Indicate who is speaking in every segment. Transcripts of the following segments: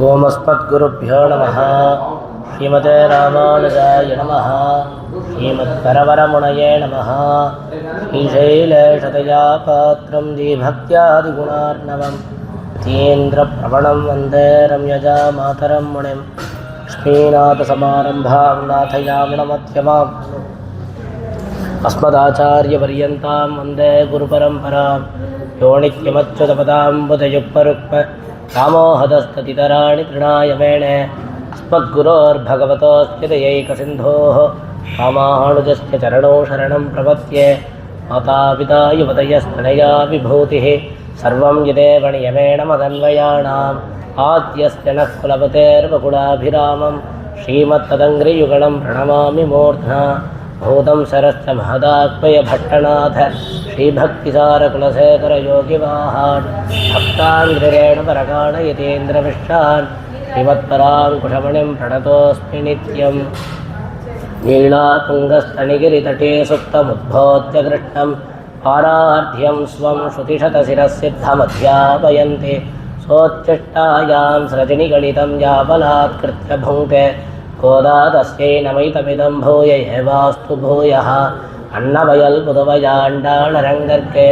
Speaker 1: ओमस्मद्गुरुभ्यो नमः। श्रीमते रामानुजाय नमः। श्रीमत्परवरमुनये नमः। श्रीशैलेशतयापात्रं दीभक्त्यादिगुणार्णवं तीन्द्रप्रवणं वन्दे रम्यजा मातरं मुनिं लक्ष्मीनाथसमारम्भां नाथयामुनमध्यमाम् अस्मदाचार्यपर्यन्तां वन्दे गुरुपरम्परां यो नित्यमच्युतपदाम्बुजयुग्मरुक्म रामोहदस्ततितराणि तृणाय मेणे अस्मद्गुरोर्भगवतोऽस्य दयैकसिन्धोः रामानुजस्य चरणौ शरणं प्रपद्ये। मातापिता युवतयस्तनया विभूतिः सर्वं यदेव नियमेण मदन्वयाणाम् आद्यस्य नः कुलपतेर्वकुलाभिरामं श्रीमत्तदङ्घ्रियुगलं प्रणमामि मूर्ध्ना भूतं सरश्च महदात्मय भट्टनाथ श्रीभक्तिसारकुलशेखरयोगिवाहान् भक्ताङ्घ्रिरेणुपरकाण यतीन्द्रमिश्रान् श्रीमत्पराङ्कुशमणिं प्रणतोऽस्मि नित्यं। नीलातुङ्गस्तनिगिरितटे सुप्तमुद्बोध्य कृष्णं पारार्ध्यं स्वं श्रुतिशतशिरःसिद्धमध्यापयन्ति सोच्चिष्टायां स्रजनिगणितं याबलात्कृत्य भुङ्क्ते गोदा तस्यै नमैतमिदं भूय एवास्तु भूयः। अन्नवयल पुदवयाण्डाणरङ्गर्के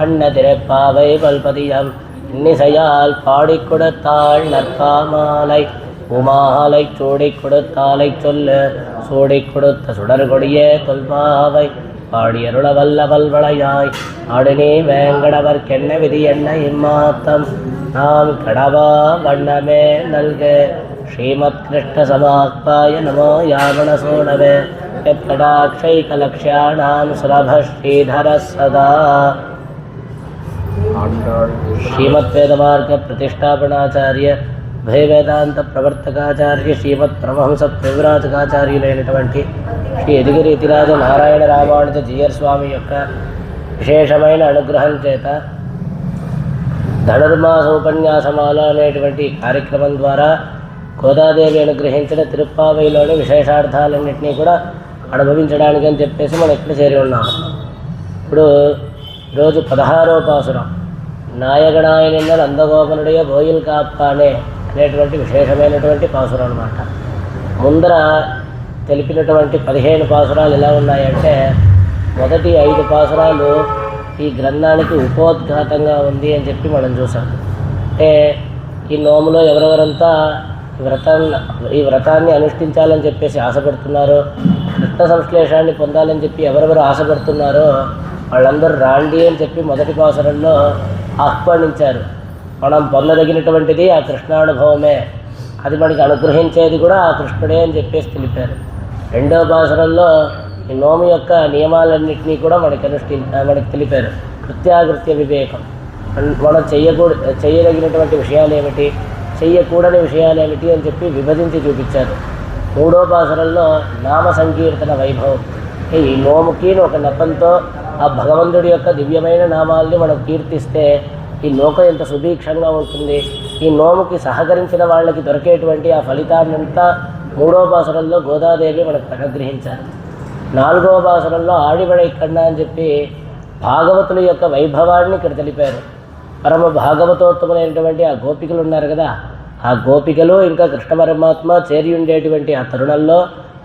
Speaker 1: अण्णतिरेप्पाவை பல்பதியம் இன்னிசையால் பாடிக் கொடுத்தாள் நற்பாமாலை உமாலை சூடிக் கொடுத்தாலை சொல்லு சூடிக் கொடுத்த சுடர்கொடியே தொல்பாவை பாடியருள வல்ல வல்வளையாய் ஆடினே வேங்கடவர்க்கென்ன விதி என்ன இம்மாத்தம் நாம் கடவா வண்ணமே நல்க। श्रीमत्कृष्णसमात्माय नमो यावणसोनवे यत्कटाक्षैकलक्ष्याणां सुलभः श्रीधरः सदा। श्रीमद्वेदमार्ग प्रतिष्ठापनाचार्य भयवेदांत प्रवर्तकाचार्य श्रीमत्परमहंस प्रविराजकाचार्युలైనటువంటి శ్రీ యదుగిరి యతిరాజ నారాయణ రామానుజ జీయర్ స్వామి యొక్క విశేషమైన అనుగ్రహం చేత ధనుర్మాస ఉపన్యాసమాల అనేటువంటి కార్యక్రమం ద్వారా గోదాదేవి అనుగ్రహించిన తిరుప్పావైలోని విశేషార్థాలన్నింటినీ కూడా అనుభవించడానికి అని చెప్పేసి మనం ఇక్కడ చేరి ఉన్నాము. ఇప్పుడు ఈరోజు 16వ పాసురం నాయగణాయనిన్న నందగోపనుடைய బోయిల్ కాప్పానే అనేటువంటి విశేషమైనటువంటి పాసురం అన్నమాట. ముందర తెలిపినటువంటి 15 పాసురాలు ఎలా ఉన్నాయంటే మొదటి 5 పాసురాలు ఈ గ్రంథానికి ఉపోద్ఘాతంగా ఉంది అని చెప్పి మనం చూసాం. అంటే ఈ నోములో ఎవరెవరంతా ఈ వ్రతాన్ని అనుష్ఠించాలని చెప్పేసి ఆశపడుతున్నారో కృష్ణ సంశ్లేషాన్ని పొందాలని చెప్పి ఎవరెవరు ఆశపడుతున్నారో వాళ్ళందరూ రాండి అని చెప్పి మొదటి పాసురంలో ఆహ్వానించారు. మనం పొందదగినటువంటిది ఆ కృష్ణానుభవమే, అది మనకి అనుగ్రహించేది కూడా ఆ కృష్ణుడే అని చెప్పేసి తెలిపారు. రెండవ పాసురంలో ఈ నోము యొక్క నియమాలన్నింటినీ కూడా మనకి తెలిపారు. కృత్యాకృత్య వివేకం, మనం చేయదగినటువంటి విషయాలు ఏమిటి, చెయ్యకూడని విషయాలు ఏమిటి అని చెప్పి విభజించి చూపించారు. మూడో పాసురంలో నామ సంకీర్తన వైభవం, ఈ నోముకి ఒక నెపంతో ఆ భగవంతుడి యొక్క దివ్యమైన నామాల్ని మనం కీర్తిస్తే ఈ లోకం ఎంత సుభీక్షంగా ఉంటుంది, ఈ నోముకి సహకరించిన వాళ్ళకి దొరికేటువంటి ఆ ఫలితాన్నంతా మూడో పాసురంలో గోదాదేవి మనకు అనుగ్రహించారు. నాలుగవ పాసురంలో ఆడిబడ ఇక్కడ అని చెప్పి భాగవతుల యొక్క వైభవాన్ని ఇక్కడ తెలిపారు. పరమ భాగవతోత్తములైనటువంటి ఆ గోపికలు ఉన్నారు కదా, ఆ గోపికలు ఇంకా కృష్ణ పరమాత్మ చేరి ఉండేటువంటి ఆ తరుణంలో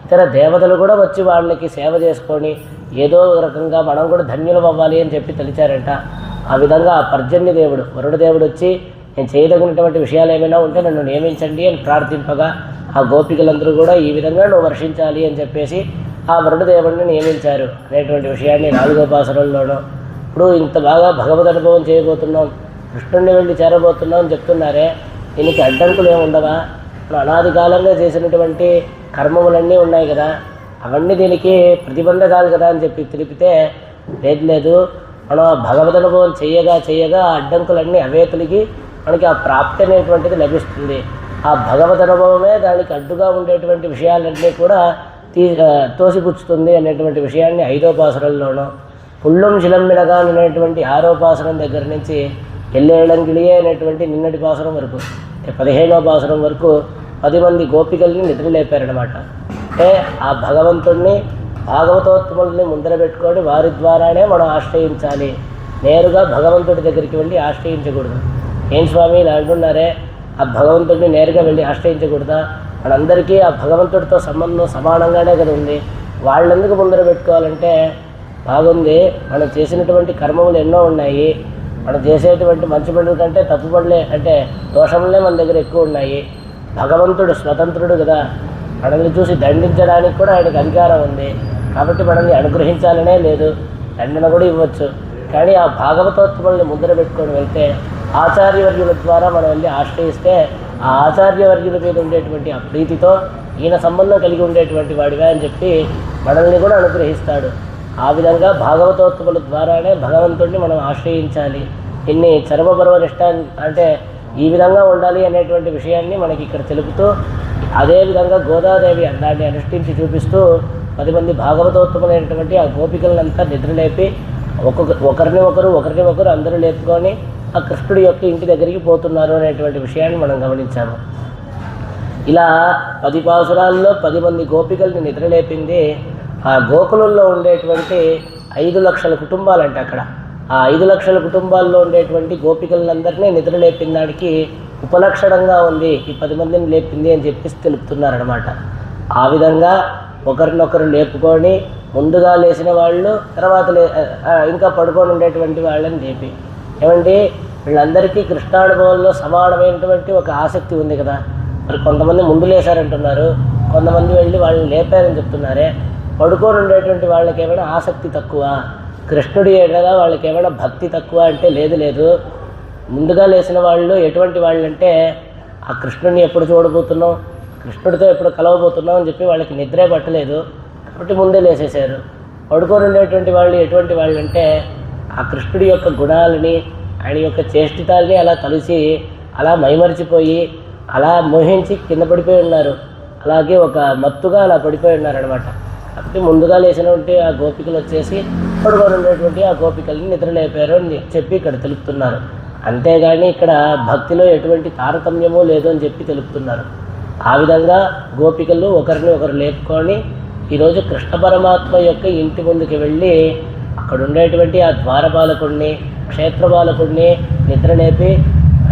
Speaker 1: ఇతర దేవతలు కూడా వచ్చి వాళ్ళకి సేవ చేసుకొని ఏదో రకంగా మనం కూడా ధన్యులం అవ్వాలి అని చెప్పి తెలిచారంట. ఆ విధంగా ఆ పర్జన్య దేవుడు వరుణదేవుడు వచ్చి నేను చేయదగినటువంటి విషయాలు ఏమైనా ఉంటే నన్ను నియమించండి అని ప్రార్థింపగా ఆ గోపికలందరూ కూడా ఈ విధంగా నువ్వు వర్షించాలి అని చెప్పేసి ఆ వరుణదేవుడిని నియమించారు అనేటువంటి విషయాన్ని 4వ పాసురంలోనూ. ఇప్పుడు ఇంత బాగా భగవద్ అనుభవం చేయబోతున్నాం, కృష్ణుడిని వెళ్ళి చేరబోతున్నాం అని చెప్తున్నారే, దీనికి అడ్డంకులు ఏముండవా? మనం అనాది కాలంగా చేసినటువంటి కర్మములన్నీ ఉన్నాయి కదా, అవన్నీ దీనికి ప్రతిబంధకాలు కదా అని చెప్పి తెలిపితే లేదు, మనం భగవద్ అనుభవం చేయగా అడ్డంకులన్నీ అవే తొలగి మనకి ఆ ప్రాప్తి అనేటువంటిది లభిస్తుంది. ఆ భగవద్ అనుభవమే దానికి అడ్డుగా ఉండేటువంటి విషయాలన్నీ కూడా తోసిపుచ్చుతుంది అనేటువంటి విషయాన్ని 5వ పాసురంలోనూ, పుల్లం శిలంబినగా అనేటువంటి 6వ పాసురం దగ్గర నుంచి ఎల్లేళంగిలియే అనేటువంటి నిన్నటి పాసురం వరకు 15వ పాసురం వరకు 10 మంది గోపికల్ని నిద్రలేపారనమాట. అంటే ఆ భగవంతుణ్ణి భాగవతోత్తముల్ని ముందర పెట్టుకొని వారి ద్వారానే మనం ఆశ్రయించాలి, నేరుగా భగవంతుడి దగ్గరికి వెళ్ళి ఆశ్రయించకూడదు. ఏం స్వామి ఇలా అంటున్నారే, ఆ భగవంతుడిని నేరుగా వెళ్ళి ఆశ్రయించకూడదా? మనందరికీ ఆ భగవంతుడితో సంబంధం సమానంగానే కదా ఉంది. వాళ్ళెందుకు ముందర పెట్టుకోవాలంటే బాగుంది. మనం చేసినటువంటి కర్మములు ఎన్నో ఉన్నాయి. మనం చేసేటువంటి మంచి పనుల కంటే తప్పు పనులే అంటే దోషములే మన దగ్గర ఎక్కువ ఉన్నాయి. భగవంతుడు స్వతంత్రుడు కదా, మనల్ని చూసి దండించడానికి కూడా ఆయనకు అధికారం ఉంది. కాబట్టి మనల్ని అనుగ్రహించాలనే లేదు, దండన కూడా ఇవ్వచ్చు. కానీ ఆ భాగవతోత్తముల్ని ముందర పెట్టుకొని వెళ్తే ఆచార్యవర్యుల ద్వారా మనం వెళ్ళి ఆశ్రయిస్తే ఆ ఆచార్యవర్యుల మీద ఉండేటువంటి ఆ ప్రీతితో ఈయన సంబంధం కలిగి ఉండేటువంటి వాడివా అని చెప్పి మనల్ని కూడా అనుగ్రహిస్తాడు. ఆ విధంగా భాగవతోత్తముల ద్వారానే భగవంతుడిని మనం ఆశ్రయించాలి. ఇన్ని చర్మపర్వ నిష్ట అంటే ఈ విధంగా ఉండాలి అనేటువంటి విషయాన్ని మనకి ఇక్కడ తెలుపుతూ, అదేవిధంగా గోదాదేవి దాన్ని అనుష్ఠించి చూపిస్తూ 10 మంది భాగవతోత్తములైనటువంటి ఆ గోపికలంతా నిద్రలేపి ఒకరిని ఒకరు అందరూ లేపుకొని ఆ కృష్ణుడి యొక్క ఇంటి దగ్గరికి పోతున్నారు అనేటువంటి విషయాన్ని మనం గమనించాము. ఇలా 10 పాసురాల్లో 10 మంది గోపికల్ని నిద్రలేపింది ఆ గోకులంలో ఉండేటువంటి 5 లక్షల కుటుంబాలంటే అక్కడ ఆ 5 లక్షల కుటుంబాల్లో ఉండేటువంటి గోపికలందరినీ నిద్రలేపిన దానికి ఉపలక్షణంగా ఉంది ఈ 10 మందిని లేపింది అని చెప్పేసి తెలుపుతున్నారనమాట. ఆ విధంగా ఒకరినొకరు లేపుకొని ముందుగా లేచిన వాళ్ళు తర్వాత ఇంకా పడుకొని ఉండేటువంటి వాళ్ళని లేపి, ఏమండి వీళ్ళందరికీ కృష్ణానుభవంలో సమానమైనటువంటి ఒక ఆసక్తి ఉంది కదా, మరి కొంతమంది ముందు లేసారంటున్నారు, కొంతమంది వెళ్ళి వాళ్ళని లేపారని చెప్తున్నారే, పడుకొని ఉండేటువంటి వాళ్ళకి ఏమైనా ఆసక్తి తక్కువ, కృష్ణుడి ఏడగా వాళ్ళకి ఏమైనా భక్తి తక్కువ అంటే లేదు. ముందుగా లేచిన వాళ్ళు ఎటువంటి వాళ్ళు అంటే ఆ కృష్ణుడిని ఎప్పుడు చూడబోతున్నాం, కృష్ణుడితో ఎప్పుడు కలవబోతున్నాం అని చెప్పి వాళ్ళకి నిద్రే పట్టలేదు కాబట్టి ముందే లేసేశారు. పడుకొని ఉండేటువంటి వాళ్ళు ఎటువంటి వాళ్ళు అంటే ఆ కృష్ణుడి యొక్క గుణాలని ఆయన యొక్క చేష్టితాలని అలా కలిసి అలా మైమరిచిపోయి అలా మోహించి కింద పడిపోయి ఉన్నారు. అలాగే ఒక మత్తుగా అలా పడిపోయి ఉన్నారనమాట. కాబట్టి ముందుగా లేచినటువంటి ఆ గోపికలు వచ్చేసి పడుకొని ఉండేటువంటి ఆ గోపికల్ని నిద్రలేపారు అని చెప్పి ఇక్కడ తెలుపుతున్నారు. అంతేగాని ఇక్కడ భక్తిలో ఎటువంటి తారతమ్యమూ లేదు అని చెప్పి తెలుపుతున్నారు. ఆ విధంగా గోపికలు ఒకరిని ఒకరు లేపుకొని ఈరోజు కృష్ణ పరమాత్మ యొక్క ఇంటి ముందుకు వెళ్ళి అక్కడ ఉండేటువంటి ఆ ద్వారపాలకుడిని క్షేత్రపాలకుడిని నిద్రలేపి,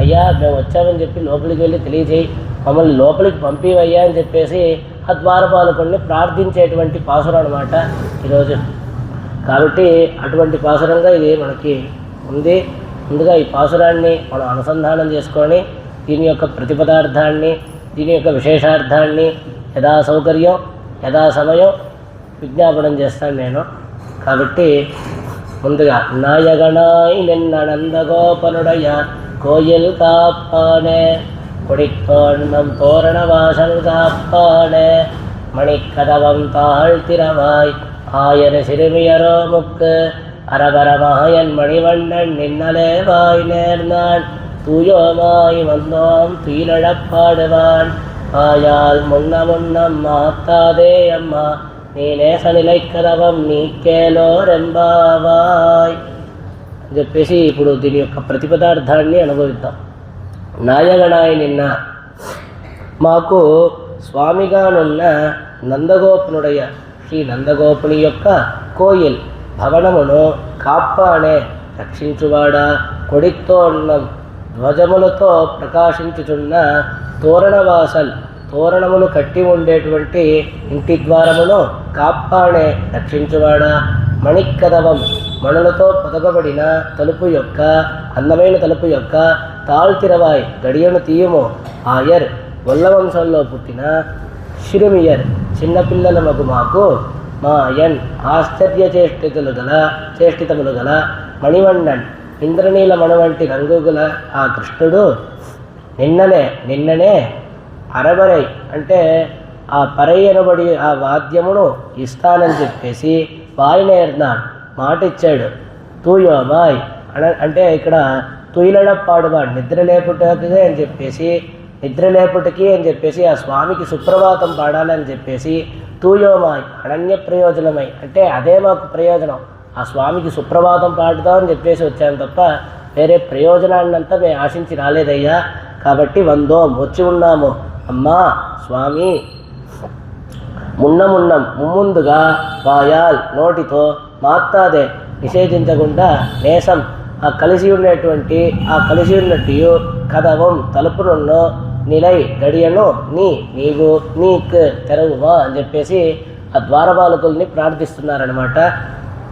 Speaker 1: అయ్యా మేము వచ్చామని చెప్పి లోపలికి వెళ్ళి తెలియజేయి, మమ్మల్ని లోపలికి పంపివయ్యా అని చెప్పేసి ఆ ద్వారపాలకుడిని ప్రార్థించేటువంటి పాసురం అనమాట ఈరోజు. కాబట్టి అటువంటి పాసురంగా ఇది మనకి ఉంది. ముందుగా ఈ పాసురాన్ని మనం అనుసంధానం చేసుకొని దీని యొక్క ప్రతిపదార్థాన్ని దీని యొక్క విశేషార్థాన్ని యథా సౌకర్యం యథా సమయం విజ్ఞాపనం చేస్తాను నేను. కాబట్టి ముందుగా నాయగణాయి నిన్న నందగోపనుడయ కోయిల్ కాపానే కొడికోండం తోరణ వాసల్ కాపానే மணிக்கதவம் தாழ்த்திரவாய் ஆயர சிறுமியரோ முக்கு அரபரமாயன் மணிவண்ணன் நின்னலே வாய் நேர்ந்தான் தூயோமாய் வந்தோம் துயிலழப்பாடுவான் ஆயால் முன்னம் மாத்தாதே அம்மா நீ நேச నిలైకదవం నీకేలోరెంబావాయ్ అని చెప్పేసి ఇప్పుడు దీని యొక్క ప్రతిపదార్థాన్ని అనుభవిద్దాం. నాయగణాయి నిన్న మాకు స్వామిగానున్న నందగోపునుడయ శ్రీ నందగోపుని యొక్క కోయిల్ భవనమును కాప్పానే రక్షించువాడా కొడితోన్నం ధ్వజములతో ప్రకాశించుచున్న తోరణవాసల్ తోరణములు కట్టి ఉండేటువంటి ఇంటి ద్వారమును కాప్పానే రక్షించువాడా మణిక్కదవం మణులతో పొదగబడిన తలుపు యొక్క అందమైన తలుపు యొక్క తాళ్తిరవాయ్ గడియను తీయము ఆయర్ వల్లవంశంలో పుట్టిన శిరుమియర్ చిన్నపిల్లల మగు మాకు మాయన్ ఆశ్చర్య చేష్టితములు గల మణివಣ್ಣన్ ఇంద్రనీల మణి వంటి రంగు గల ఆ కృష్ణుడు నిన్ననే అరబరై అంటే ఆ పరై అనబడి ఆ వాద్యమును ఇస్తానని చెప్పేసి వాయినేర్నాడు మాటిచ్చాడు. తూయోమాయ్ అంటే ఇక్కడ తుయిలడప్పాడువాడు నిద్రలేపుటకి అని చెప్పేసి ఆ స్వామికి సుప్రభాతం పాడాలని చెప్పేసి తూయోమాయ్ అనన్య ప్రయోజనమై అంటే అదే మాకు ప్రయోజనం, ఆ స్వామికి సుప్రభాతం పాడుతామని చెప్పేసి వచ్చాను తప్ప వేరే ప్రయోజనాన్నంతా మేము ఆశించి రాలేదయ్యా. కాబట్టి వందోం వచ్చి ఉన్నాము అమ్మా స్వామి. ముమ్ముందుగా వాయాల్ నోటితో మాత్తాదే నిషేధించకుండా నేసం ఆ కలిసి ఉన్నట్టు కదవం తలుపునున్నో నిలై గడియను నీవు నీకు తెరవుమా అని చెప్పేసి ఆ ద్వారపాలకుల్ని ప్రార్థిస్తున్నారనమాట.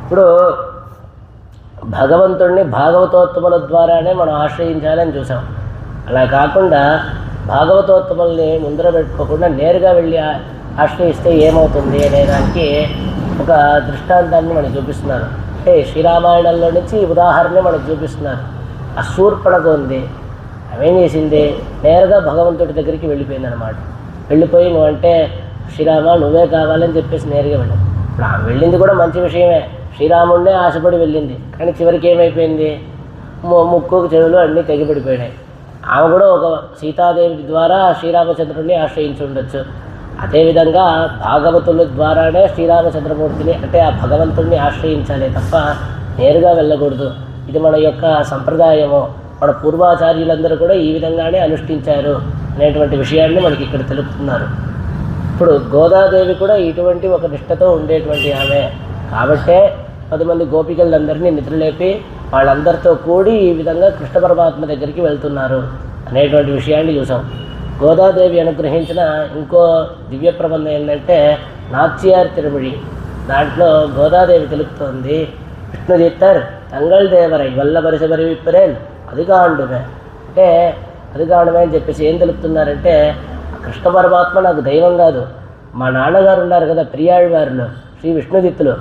Speaker 1: ఇప్పుడు భగవంతుడిని భాగవతోత్తముల ద్వారానే మనం ఆశ్రయించాలని చూసాం. అలా కాకుండా భాగవతోత్తముల్ని ముందర పెట్టుకోకుండా నేరుగా వెళ్ళి ఆశ్రయిస్తే ఏమవుతుంది అనే దానికి ఒక దృష్టాంతాన్ని మనకు చూపిస్తున్నారు. అంటే శ్రీరామాయణంలో నుంచి ఉదాహరణ మనకు చూపిస్తున్నారు. ఆ శూర్పణఖ ఉంది, ఆమెం చేసింది, నేరుగా భగవంతుడి దగ్గరికి వెళ్ళిపోయిందనమాట. వెళ్ళిపోయి నువ్వంటే శ్రీరామ నువ్వే కావాలని చెప్పేసి నేరుగా వెళ్ళాను. ఇప్పుడు ఆమె వెళ్ళింది కూడా మంచి విషయమే, శ్రీరాముడినే ఆశపడి వెళ్ళింది. కానీ చివరికి ఏమైపోయింది, ముక్కు చెవులు అన్నీ తెగిపడిపోయినాయి. ఆమె కూడా ఒక సీతాదేవి ద్వారా శ్రీరామచంద్రుడిని ఆశ్రయించి ఉండొచ్చు. అదేవిధంగా భాగవతుల ద్వారానే శ్రీరామచంద్రమూర్తిని అంటే ఆ భగవంతుడిని ఆశ్రయించాలి తప్ప నేరుగా వెళ్ళకూడదు. ఇది మన యొక్క సంప్రదాయము. మన పూర్వాచార్యులందరూ కూడా ఈ విధంగానే అనుష్ఠించారు అనేటువంటి విషయాన్ని మనకి ఇక్కడ తెలుపుతున్నారు. ఇప్పుడు గోదాదేవి కూడా ఇటువంటి ఒక నిష్టతో ఉండేటువంటి ఆమె కాబట్టే 10 మంది గోపికలందరినీ నిద్రలేపి వాళ్ళందరితో కూడి ఈ విధంగా కృష్ణ పరమాత్మ దగ్గరికి వెళ్తున్నారు అనేటువంటి విషయాన్ని చూసాం. గోదాదేవి అనుగ్రహించిన ఇంకో దివ్య ప్రబంధం ఏంటంటే నాచ్యార్ తిరుమడి. దాంట్లో గోదాదేవి తెలుపుతోంది, విష్ణుజిత్తర్ తంగళ్ దేవరై వల్లబరిసబరి విప్పరేన్ అదిగాండుమే. అంటే అదిగాండుమే అని చెప్పేసి ఏం తెలుపుతున్నారంటే కృష్ణ పరమాత్మ నాకు దైవం కాదు, మా నాన్నగారు ఉన్నారు కదా పెరియాళ్వారులు శ్రీ విష్ణుజిత్తులు,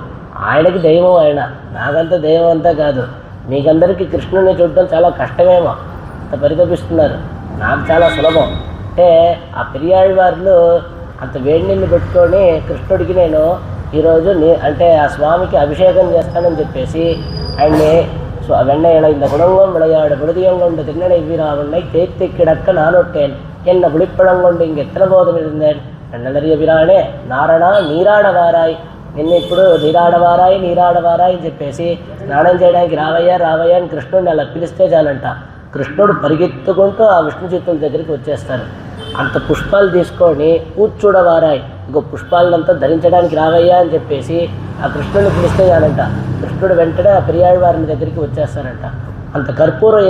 Speaker 1: ఆయనకి దైవం ఆయన, నాకంత దైవం అంతా కాదు. మీకందరికీ కృష్ణుని చూడటం చాలా కష్టమేమో, అంత పరితపిస్తున్నారు, నాకు చాలా సులభం. అంటే ఆ పెరియాళ్వారులు అంత వేడి నీళ్ళు పెట్టుకొని కృష్ణుడికి నేను ఈరోజు అంటే ఆ స్వామికి అభిషేకం చేస్తానని చెప్పేసి ఆయన్ని వెన్నయ్య இந்த குணங்கம் விளையாடு விடுதியம் கொண்டு திண்ணனை வீராவண்ணை தேய்த்து கிடக்க நானொட்டேன் என்ன புளிப்பழம் கொண்டு இங்கே எத்தனை போதும் இருந்தேன் నన్నలరియ విరాణే నారాయణ నీరాడవారాయ్, నిన్ను ఇప్పుడు నీరాడవారాయ్ అని చెప్పేసి స్నానం చేయడానికి రావయ్యా అని కృష్ణుడిని అలా పిలిస్తే చాలంట. కృష్ణుడు పరిగెత్తుకుంటూ ఆ విష్ణు చిత్తుల దగ్గరికి వచ్చేస్తారు. అంత పుష్పాలు తీసుకొని కూర్చోడవారాయ్, ఇంకో పుష్పాలంతా ధరించడానికి రావయ్యా అని చెప్పేసి ఆ కృష్ణుడిని పిలిస్తే చాలంట. కృష్ణుడు వెంటనే ఆ పెరియాళ్వారిని దగ్గరికి వచ్చేస్తారంట. అంత కర్పూరం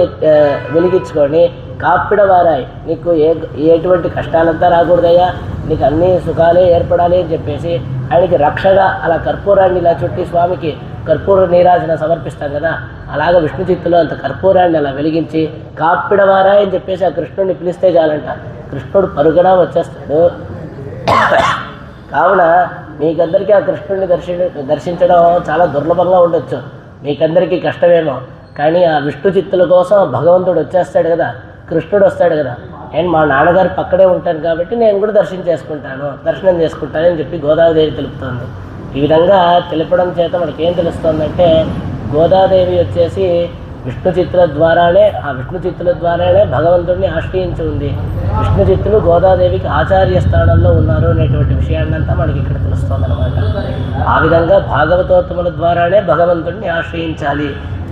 Speaker 1: వెలిగించుకొని కాపిడవారాయ్, నీకు ఎటువంటి కష్టాలంతా రాకూడదయ్యా, నీకు అన్ని సుఖాలే ఏర్పడాలి అని చెప్పేసి ఆయనకి రక్షగా అలా కర్పూరాన్ని ఇలా చుట్టి స్వామికి కర్పూర నీరాజన సమర్పిస్తాం కదా, అలాగ విష్ణు చిత్తులో అంత కర్పూరాన్ని అలా వెలిగించి కాపిడవారాయ్ అని చెప్పేసి ఆ కృష్ణుడిని పిలిస్తే చాలంట. కృష్ణుడు పరుగునా వచ్చేస్తాడు. కావున మీకందరికీ ఆ కృష్ణుడిని దర్శించడం చాలా దుర్లభంగా ఉండొచ్చు, మీకందరికీ కష్టమేమో. కానీ ఆ విష్ణు చిత్తుల కోసం భగవంతుడు వచ్చేస్తాడు కదా, కృష్ణుడు వస్తాడు కదా. నేను మా నాన్నగారు పక్కనే ఉంటాను కాబట్టి నేను కూడా దర్శనం చేసుకుంటానని చెప్పి గోదాదేవి తెలుపుతోంది. ఈ విధంగా తెలపడం చేత మనకేం తెలుస్తోందంటే గోదాదేవి వచ్చేసి విష్ణు చిత్తుల ద్వారానే భగవంతుడిని ఆశ్రయించి ఉంది. విష్ణు చిత్తులు గోదాదేవికి ఆచార్య స్థానంలో ఉన్నారు అనేటువంటి విషయాన్నంతా మనకి ఇక్కడ తెలుస్తోందనమాట. ఆ విధంగా భాగవతోత్తముల ద్వారానే భగవంతుడిని ఆశ్రయించాలి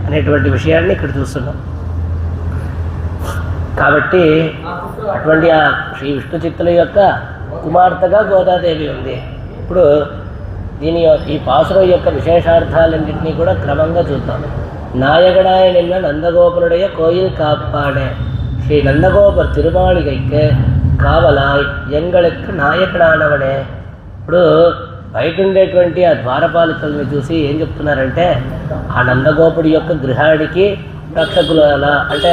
Speaker 1: అనేటువంటి విషయాన్ని ఇక్కడ చూస్తున్నాం. కాబట్టి అటువంటి ఆ శ్రీ విష్ణు చిత్తుల యొక్క కుమార్తెగా గోదాదేవి ఉంది. ఇప్పుడు ఈ పాసురం యొక్క విశేషార్థాలన్నింటినీ కూడా క్రమంగా చూద్దాం. நாயகனாய நின்ற நந்தகோபனுடைய கோயில் காப்பானே ஸ்ரீ నందగోపర్ తిరుమాళిగైకి కావలాయ్ ఎంగళకు నాయకుడానవనే. ఇప్పుడు బయట ఉండేటువంటి ఆ ద్వారపాలకుల్ని చూసి ఏం చెప్తున్నారంటే ఆ నందగోపుడి యొక్క గృహానికి రక్షకులారా అంటే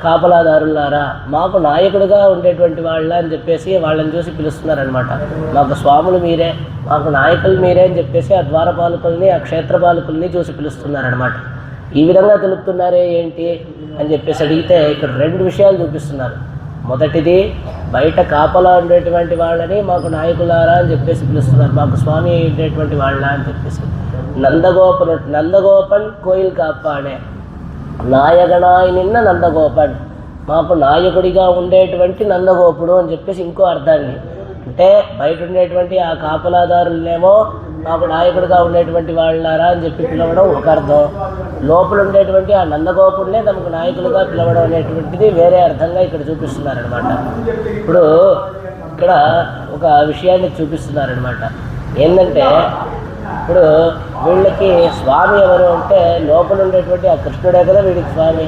Speaker 1: కాపలాదారులారా, మాకు నాయకుడిగా ఉండేటువంటి వాళ్ళ అని చెప్పేసి వాళ్ళని చూసి పిలుస్తున్నారనమాట. మాకు స్వాములు మీరే, మాకు నాయకులు మీరే అని చెప్పేసి ఆ ద్వారపాలకుల్ని ఆ క్షేత్రపాలకుల్ని చూసి పిలుస్తున్నారనమాట. ఈ విధంగా తెలుపుతున్నారే ఏంటి అని చెప్పేసి అడిగితే ఇక్కడ 2 విషయాలు చూపిస్తున్నారు. మొదటిది బయట కాపలా ఉండేటువంటి వాళ్ళని మాకు నాయకులారా అని చెప్పేసి పిలుస్తున్నారు, మాకు స్వామి ఉండేటువంటి వాళ్ళ అని చెప్పేసి. నందగోపన్ కోయిల్ కాపాడే నాయగనాయి నిన్న నందగోపన్, మాకు నాయకుడిగా ఉండేటువంటి నందగోపుడు అని చెప్పేసి ఇంకో అర్థాన్ని. అంటే బయట ఉండేటువంటి ఆ కాపలాదారులనేమో మాకు నాయకుడిగా ఉండేటువంటి వాళ్ళారా అని చెప్పి పిలవడం ఒక అర్థం, లోపల ఉండేటువంటి ఆ నందగోపుడినే తమకు నాయకులుగా పిలవడం అనేటువంటిది వేరే అర్థంగా ఇక్కడ చూపిస్తున్నారనమాట. ఇప్పుడు ఇక్కడ ఒక విషయాన్ని చూపిస్తున్నారనమాట. ఏంటంటే ఇప్పుడు వీళ్ళకి స్వామి ఎవరు అంటే లోపల ఉండేటువంటి ఆ కృష్ణుడే కదా వీడికి స్వామి.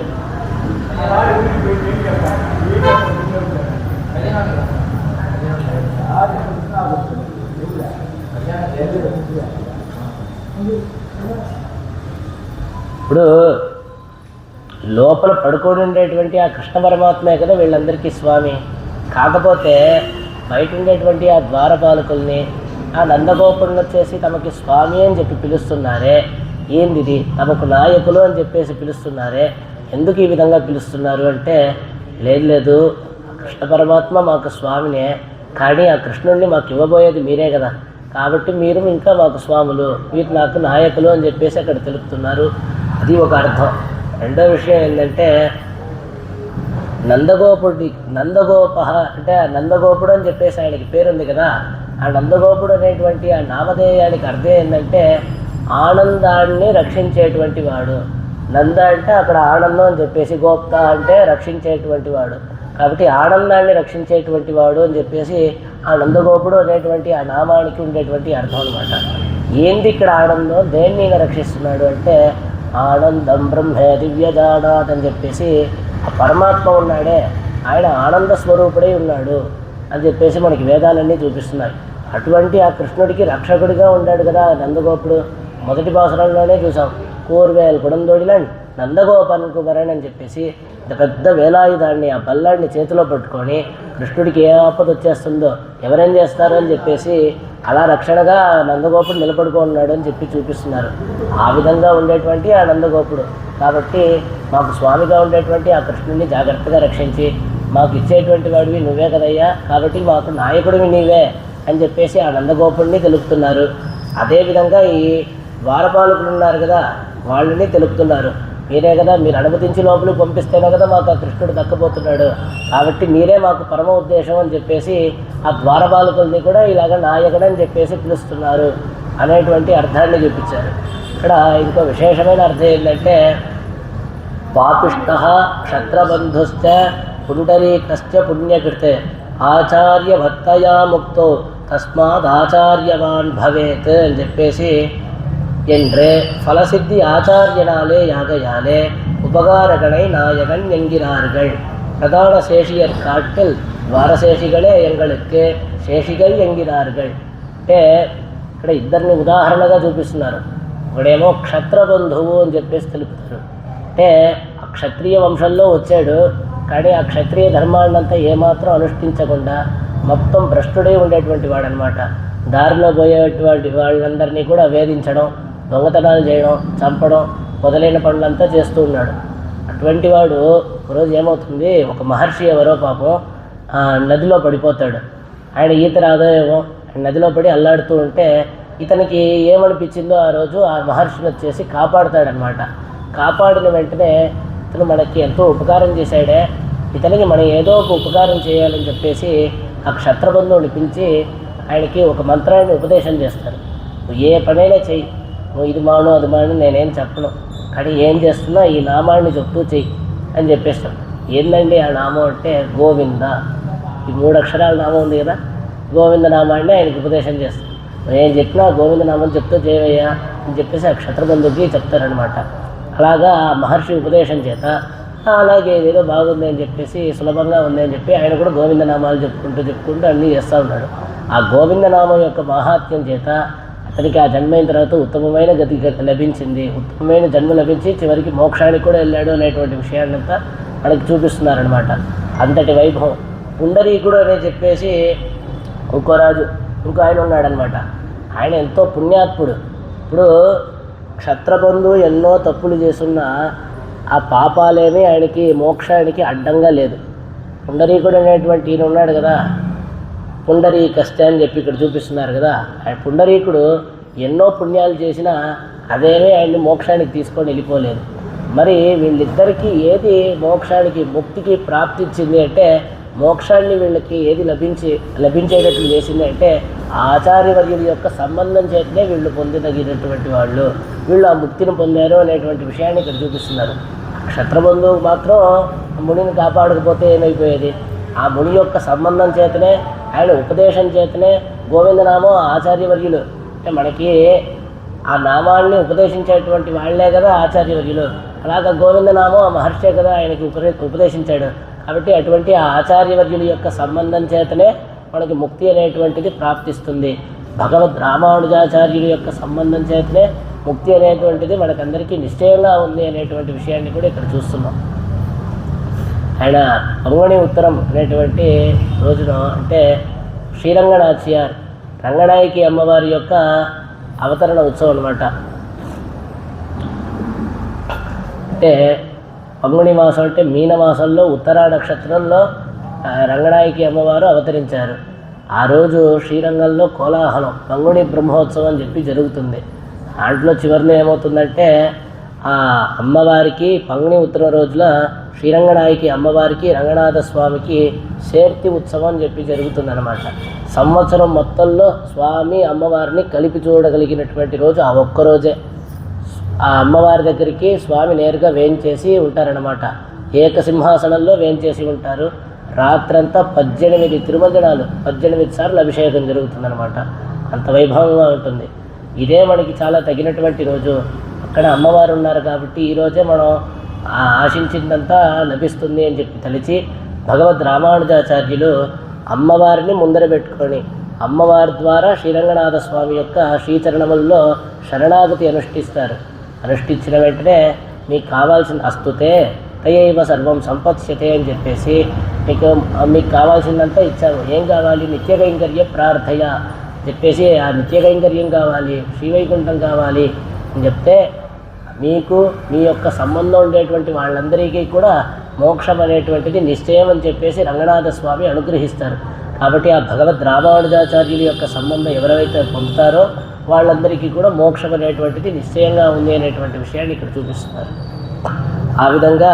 Speaker 1: ఇప్పుడు లోపల పడుకొని ఉండేటువంటి ఆ కృష్ణ పరమాత్మే కదా వీళ్ళందరికీ స్వామి. కాకపోతే బయట ఉండేటువంటి ఆ ద్వారపాలకుల్ని ఆ నందగోపులను వచ్చేసి తమకి స్వామి అని చెప్పి పిలుస్తున్నారే, ఏంది తమకు నాయకులు అని చెప్పేసి పిలుస్తున్నారే, ఎందుకు ఈ విధంగా పిలుస్తున్నారు అంటే, లేదు కృష్ణ పరమాత్మ మాకు స్వామినే, కానీ ఆ కృష్ణుడిని మాకు ఇవ్వబోయేది మీరే కదా, కాబట్టి మీరు ఇంకా మాకు స్వాములు, మీరు నాకు నాయకులు అని చెప్పేసి అక్కడ తెలుపుతున్నారు. అది ఒక అర్థం. రెండో విషయం ఏంటంటే, నందగోప అంటే ఆ నందగోపుడు అని చెప్పేసి ఆయనకి పేరుంది కదా, ఆ నందగోపుడు అనేటువంటి ఆ నామధేయానికి అర్థం ఏంటంటే ఆనందాన్ని రక్షించేటువంటి వాడు. నంద అంటే అక్కడ ఆనందం అని చెప్పేసి, గోప్త అంటే రక్షించేటువంటి వాడు, కాబట్టి ఆనందాన్ని రక్షించేటువంటి వాడు అని చెప్పేసి ఆ నందగోపుడు అనేటువంటి ఆ నామానికి ఉండేటువంటి అర్థం అనమాట. ఏంది ఇక్కడ ఆనందం, దేన్ని రక్షిస్తున్నాడు అంటే ఆనందం బ్రహ్మే దివ్యజానాత్ అని చెప్పేసి ఆ పరమాత్మ ఉన్నాడే ఆయన ఆనంద స్వరూపుడై ఉన్నాడు అని చెప్పేసి మనకి వేదాలన్నీ చూపిస్తున్నాయి. అటువంటి ఆ కృష్ణుడికి రక్షకుడిగా ఉన్నాడు కదా నందగోపుడు. మొదటి పాసురంలోనే చూసాం, కూర్వేల్ కుడందోడిలాండ్ నందగోపన్ కుమరణ్ అని చెప్పేసి పెద్ద వేలాయుధాన్ని ఆ బల్లాన్ని చేతిలో పట్టుకొని కృష్ణుడికి ఏ ఆపద వచ్చేస్తుందో ఎవరేం చేస్తారు అని చెప్పేసి అలా రక్షణగా నందగోపుడు నిలబడుకున్నాడు అని చెప్పి చూపిస్తున్నారు. ఆ విధంగా ఉండేటువంటి ఆ నందగోపుడు. కాబట్టి మాకు స్వామిగా ఉండేటువంటి ఆ కృష్ణుడిని జాగ్రత్తగా రక్షించి మాకు ఇచ్చేటువంటి వాడివి నువ్వే కదయ్యా, కాబట్టి మాకు నాయకుడివి నీవే అని చెప్పేసి ఆ నందగోపుడిని తెలుపుతున్నారు. అదేవిధంగా ఈ ద్వారపాలకులు ఉన్నారు కదా వాళ్ళని తెలుపుతున్నారు. మీరే కదా, మీరు అనుమతించి లోపలికి పంపిస్తేనే కదా మాకు ఆ కృష్ణుడు దక్కబోతున్నాడు, కాబట్టి మీరే మాకు పరమ ఉద్దేశం అని చెప్పేసి ఆ ద్వారపాలకుల్ని కూడా ఇలాగ నాయకుడు అని చెప్పేసి పిలుస్తున్నారు అనేటువంటి అర్థాన్ని చూపించారు. ఇక్కడ ఇంకో విశేషమైన అర్థం ఏంటంటే, పాపిష్ట క్షత్రబంధుశ్చ పుండరీకశ్చ పుణ్యకృతే ఆచార్య భక్తయా ముక్తో తస్మాత్ ఆచార్యవాన్ భవేత్ అని చెప్పేసి, என்று ஃபலசித்தி ஆச்சாரியனாலே யாகையாலே உபகாரகனை நாயகன் என்கிறார்கள். பிரதான சேஷியர் காட்டில் ద్వారశేషిகளே எங்களுக்கு శేషిகள் என்கிறார்கள். అంటే ఇక్కడ ఇద్దరిని ఉదాహరణగా చూపిస్తున్నారు. ఒకడేమో క్షత్రబంధువు అని చెప్పేసి తెలుపుతారు. అంటే ఆ క్షత్రియ వంశంలో వచ్చాడు, కానీ ఆ క్షత్రియ ధర్మాన్నంతా ఏమాత్రం అనుష్ఠించకుండా మొత్తం భ్రష్టుడే ఉండేటువంటి వాడనమాట. దారిలో పోయేటువంటి వాళ్ళందరినీ కూడా వేధించడం, దొంగతనాలు చేయడం, చంపడం మొదలైన పనులంతా చేస్తూ ఉన్నాడు. అటువంటి వాడు ఒకరోజు ఏమవుతుంది, ఒక మహర్షి ఎవరో పాపం నదిలో పడిపోతాడు. ఆయన ఈత రాదో ఏమో నదిలో పడి అల్లాడుతూ ఉంటే ఇతనికి ఏమనిపించిందో ఆ రోజు ఆ మహర్షిని వచ్చేసి కాపాడుతాడనమాట. కాపాడిన వెంటనే ఇతను మనకి ఎంతో ఉపకారం చేశాడే, ఇతనికి మనం ఏదో ఒక ఉపకారం చేయాలని చెప్పేసి ఆ క్షత్రబంధువుని పిలిచి ఆయనకి ఒక మంత్రాన్ని ఉపదేశం చేస్తారు. నువ్వు ఏ పనైనా చెయ్యి, నువ్వు ఇది మాను అది మాను నేనేం చెప్పను, కానీ ఏం చేస్తున్నా ఈ నామాన్ని చెప్తూ చెయ్యి అని చెప్పేస్తాను. ఏందండి ఆ నామం అంటే గోవింద, ఈ 3 అక్షరాల నామం ఉంది కదా, గోవింద నామాన్ని ఆయనకి ఉపదేశం చేస్తాను. ఏం చెప్పినా గోవింద నామం చెప్తూ చేయవయ్యా అని చెప్పేసి ఆ క్షత్రబంధుకి చెప్తారనమాట. అలాగా ఆ మహర్షి ఉపదేశం చేత అలాగే ఏదో బాగుంది అని చెప్పేసి సులభంగా ఉంది అని చెప్పి ఆయన కూడా గోవింద నామాలు చెప్పుకుంటూ అన్నీ చేస్తూ ఉన్నాడు. ఆ గోవింద నామం యొక్క మహాత్మ్యం చేత అతనికి ఆ జన్మైన తర్వాత ఉత్తమమైన గతి లభించింది, ఉత్తమమైన జన్మ లభించి చివరికి మోక్షానికి కూడా వెళ్ళాడు అనేటువంటి విషయాన్నంతా మనకి చూపిస్తున్నారనమాట. అంతటి వైభవం. పుండరీకుడు అని చెప్పేసి ఇంకో రాజు ఇంకో ఆయన ఉన్నాడనమాట. ఆయన ఎంతో పుణ్యాత్ముడు. ఇప్పుడు క్షత్రబంధు ఎన్నో తప్పులు చేస్తున్నా ఆ పాపాలేమీ ఆయనకి మోక్షానికి అడ్డంగా లేదు. పుండరీకుడు అనేటువంటి ఈయన ఉన్నాడు కదా, పుండరీకశ్చ అని చెప్పి ఇక్కడ చూపిస్తున్నారు కదా, ఆయన పుండరీకుడు ఎన్నో పుణ్యాలు చేసినా అదేమీ ఆయన్ని మోక్షానికి తీసుకొని వెళ్ళిపోలేదు. మరి వీళ్ళిద్దరికీ ఏది మోక్షానికి ముక్తికి ప్రాప్తించింది అంటే, మోక్షాన్ని వీళ్ళకి ఏది లభించేటట్లు చేసింది అంటే ఆచార్యవర్యుడి యొక్క సంబంధం చేతనే వీళ్ళు పొందదగినటువంటి వాళ్ళు, వీళ్ళు ఆ ముక్తిని పొందారు అనేటువంటి విషయాన్ని ఇక్కడ చూపిస్తున్నారు. క్షత్రబంధువు మాత్రం మునిని కాపాడకపోతే ఏమైపోయేది, ఆ ముని యొక్క సంబంధం చేతనే ఆయన ఉపదేశం చేతనే గోవిందనామం ఆచార్యవర్యులు అంటే మనకి ఆ నామాల్ని ఉపదేశించేటువంటి వాళ్ళే కదా ఆచార్యవర్యులు. అలాగా గోవిందనామం ఆ మహర్షే కదా ఆయనకి ఉపదేశించాడు. కాబట్టి అటువంటి ఆ ఆచార్యవర్యుల యొక్క సంబంధం చేతనే మనకి ముక్తి అనేటువంటిది ప్రాప్తిస్తుంది. భగవద్ రామానుజాచార్యుల యొక్క సంబంధం చేతనే ముక్తి అనేటువంటిది మనకందరికీ నిశ్చయంగా ఉంది అనేటువంటి విషయాన్ని కూడా ఇక్కడ చూస్తున్నాం. ఆయన పంగుని ఉత్తరం అనేటువంటి రోజున అంటే శ్రీరంగనాథ్యార్ రంగనాయకి అమ్మవారి యొక్క అవతరణ ఉత్సవం అన్నమాట. అంటే పంగుని మాసం అంటే మీనమాసంలో ఉత్తరా నక్షత్రంలో రంగనాయకి అమ్మవారు అవతరించారు. ఆ రోజు శ్రీరంగంలో కోలాహలం పంగుని బ్రహ్మోత్సవం అని చెప్పి జరుగుతుంది. దాంట్లో చివరిలో ఏమవుతుందంటే ఆ అమ్మవారికి పంగుని ఉత్తర రోజుల శ్రీరంగనాయకి అమ్మవారికి రంగనాథ స్వామికి శేర్తి ఉత్సవం అని చెప్పి జరుగుతుందన్నమాట. సంవత్సరం మొత్తంలో స్వామి అమ్మవారిని కలిపి చూడగలిగినటువంటి రోజు ఆ ఒక్కరోజే. ఆ అమ్మవారి దగ్గరికి స్వామి నేరుగా వేంచేసి ఉంటారనమాట. ఏకసింహాసనంలో వేంచేసి ఉంటారు. రాత్రంతా 18 తిరుమంజనాలు 18 సార్లు అభిషేకం జరుగుతుందన్నమాట. అంత వైభవంగా ఉంటుంది. ఇదే మనకి చాలా తగినటువంటి రోజు. అక్కడ అమ్మవారు ఉన్నారు కాబట్టి ఈరోజే మనం ఆశించిందంతా లభిస్తుంది అని చెప్పి తలిచి భగవద్ రామానుజాచార్యులు అమ్మవారిని ముందర పెట్టుకొని అమ్మవారి ద్వారా శ్రీరంగనాథ స్వామి యొక్క శ్రీచరణముల్లో శరణాగతి అనుష్ఠిస్తారు. అనుష్ఠించిన వెంటనే మీకు కావాల్సిన అస్తుతే తయైవ సర్వం సంపత్స్యతే అని చెప్పేసి మీకు కావాల్సిందంతా ఇచ్చాము. ఏం కావాలి? నిత్యకైంకర్య ప్రార్థయ చెప్పేసి ఆ నిత్యకైంకర్యం కావాలి, శ్రీవైకుంఠం కావాలి అని చెప్తే మీకు మీ యొక్క సంబంధం ఉండేటువంటి వాళ్ళందరికీ కూడా మోక్షం అనేటువంటిది నిశ్చయం అని చెప్పేసి రంగనాథ స్వామి అనుగ్రహిస్తారు. కాబట్టి ఆ భగవద్ రామానుజాచార్యుల యొక్క సంబంధం ఎవరైతే పొందుతారో వాళ్ళందరికీ కూడా మోక్షం అనేటువంటిది నిశ్చయంగా ఉంది అనేటువంటి విషయాన్ని ఇక్కడ చూపిస్తున్నారు. ఆ విధంగా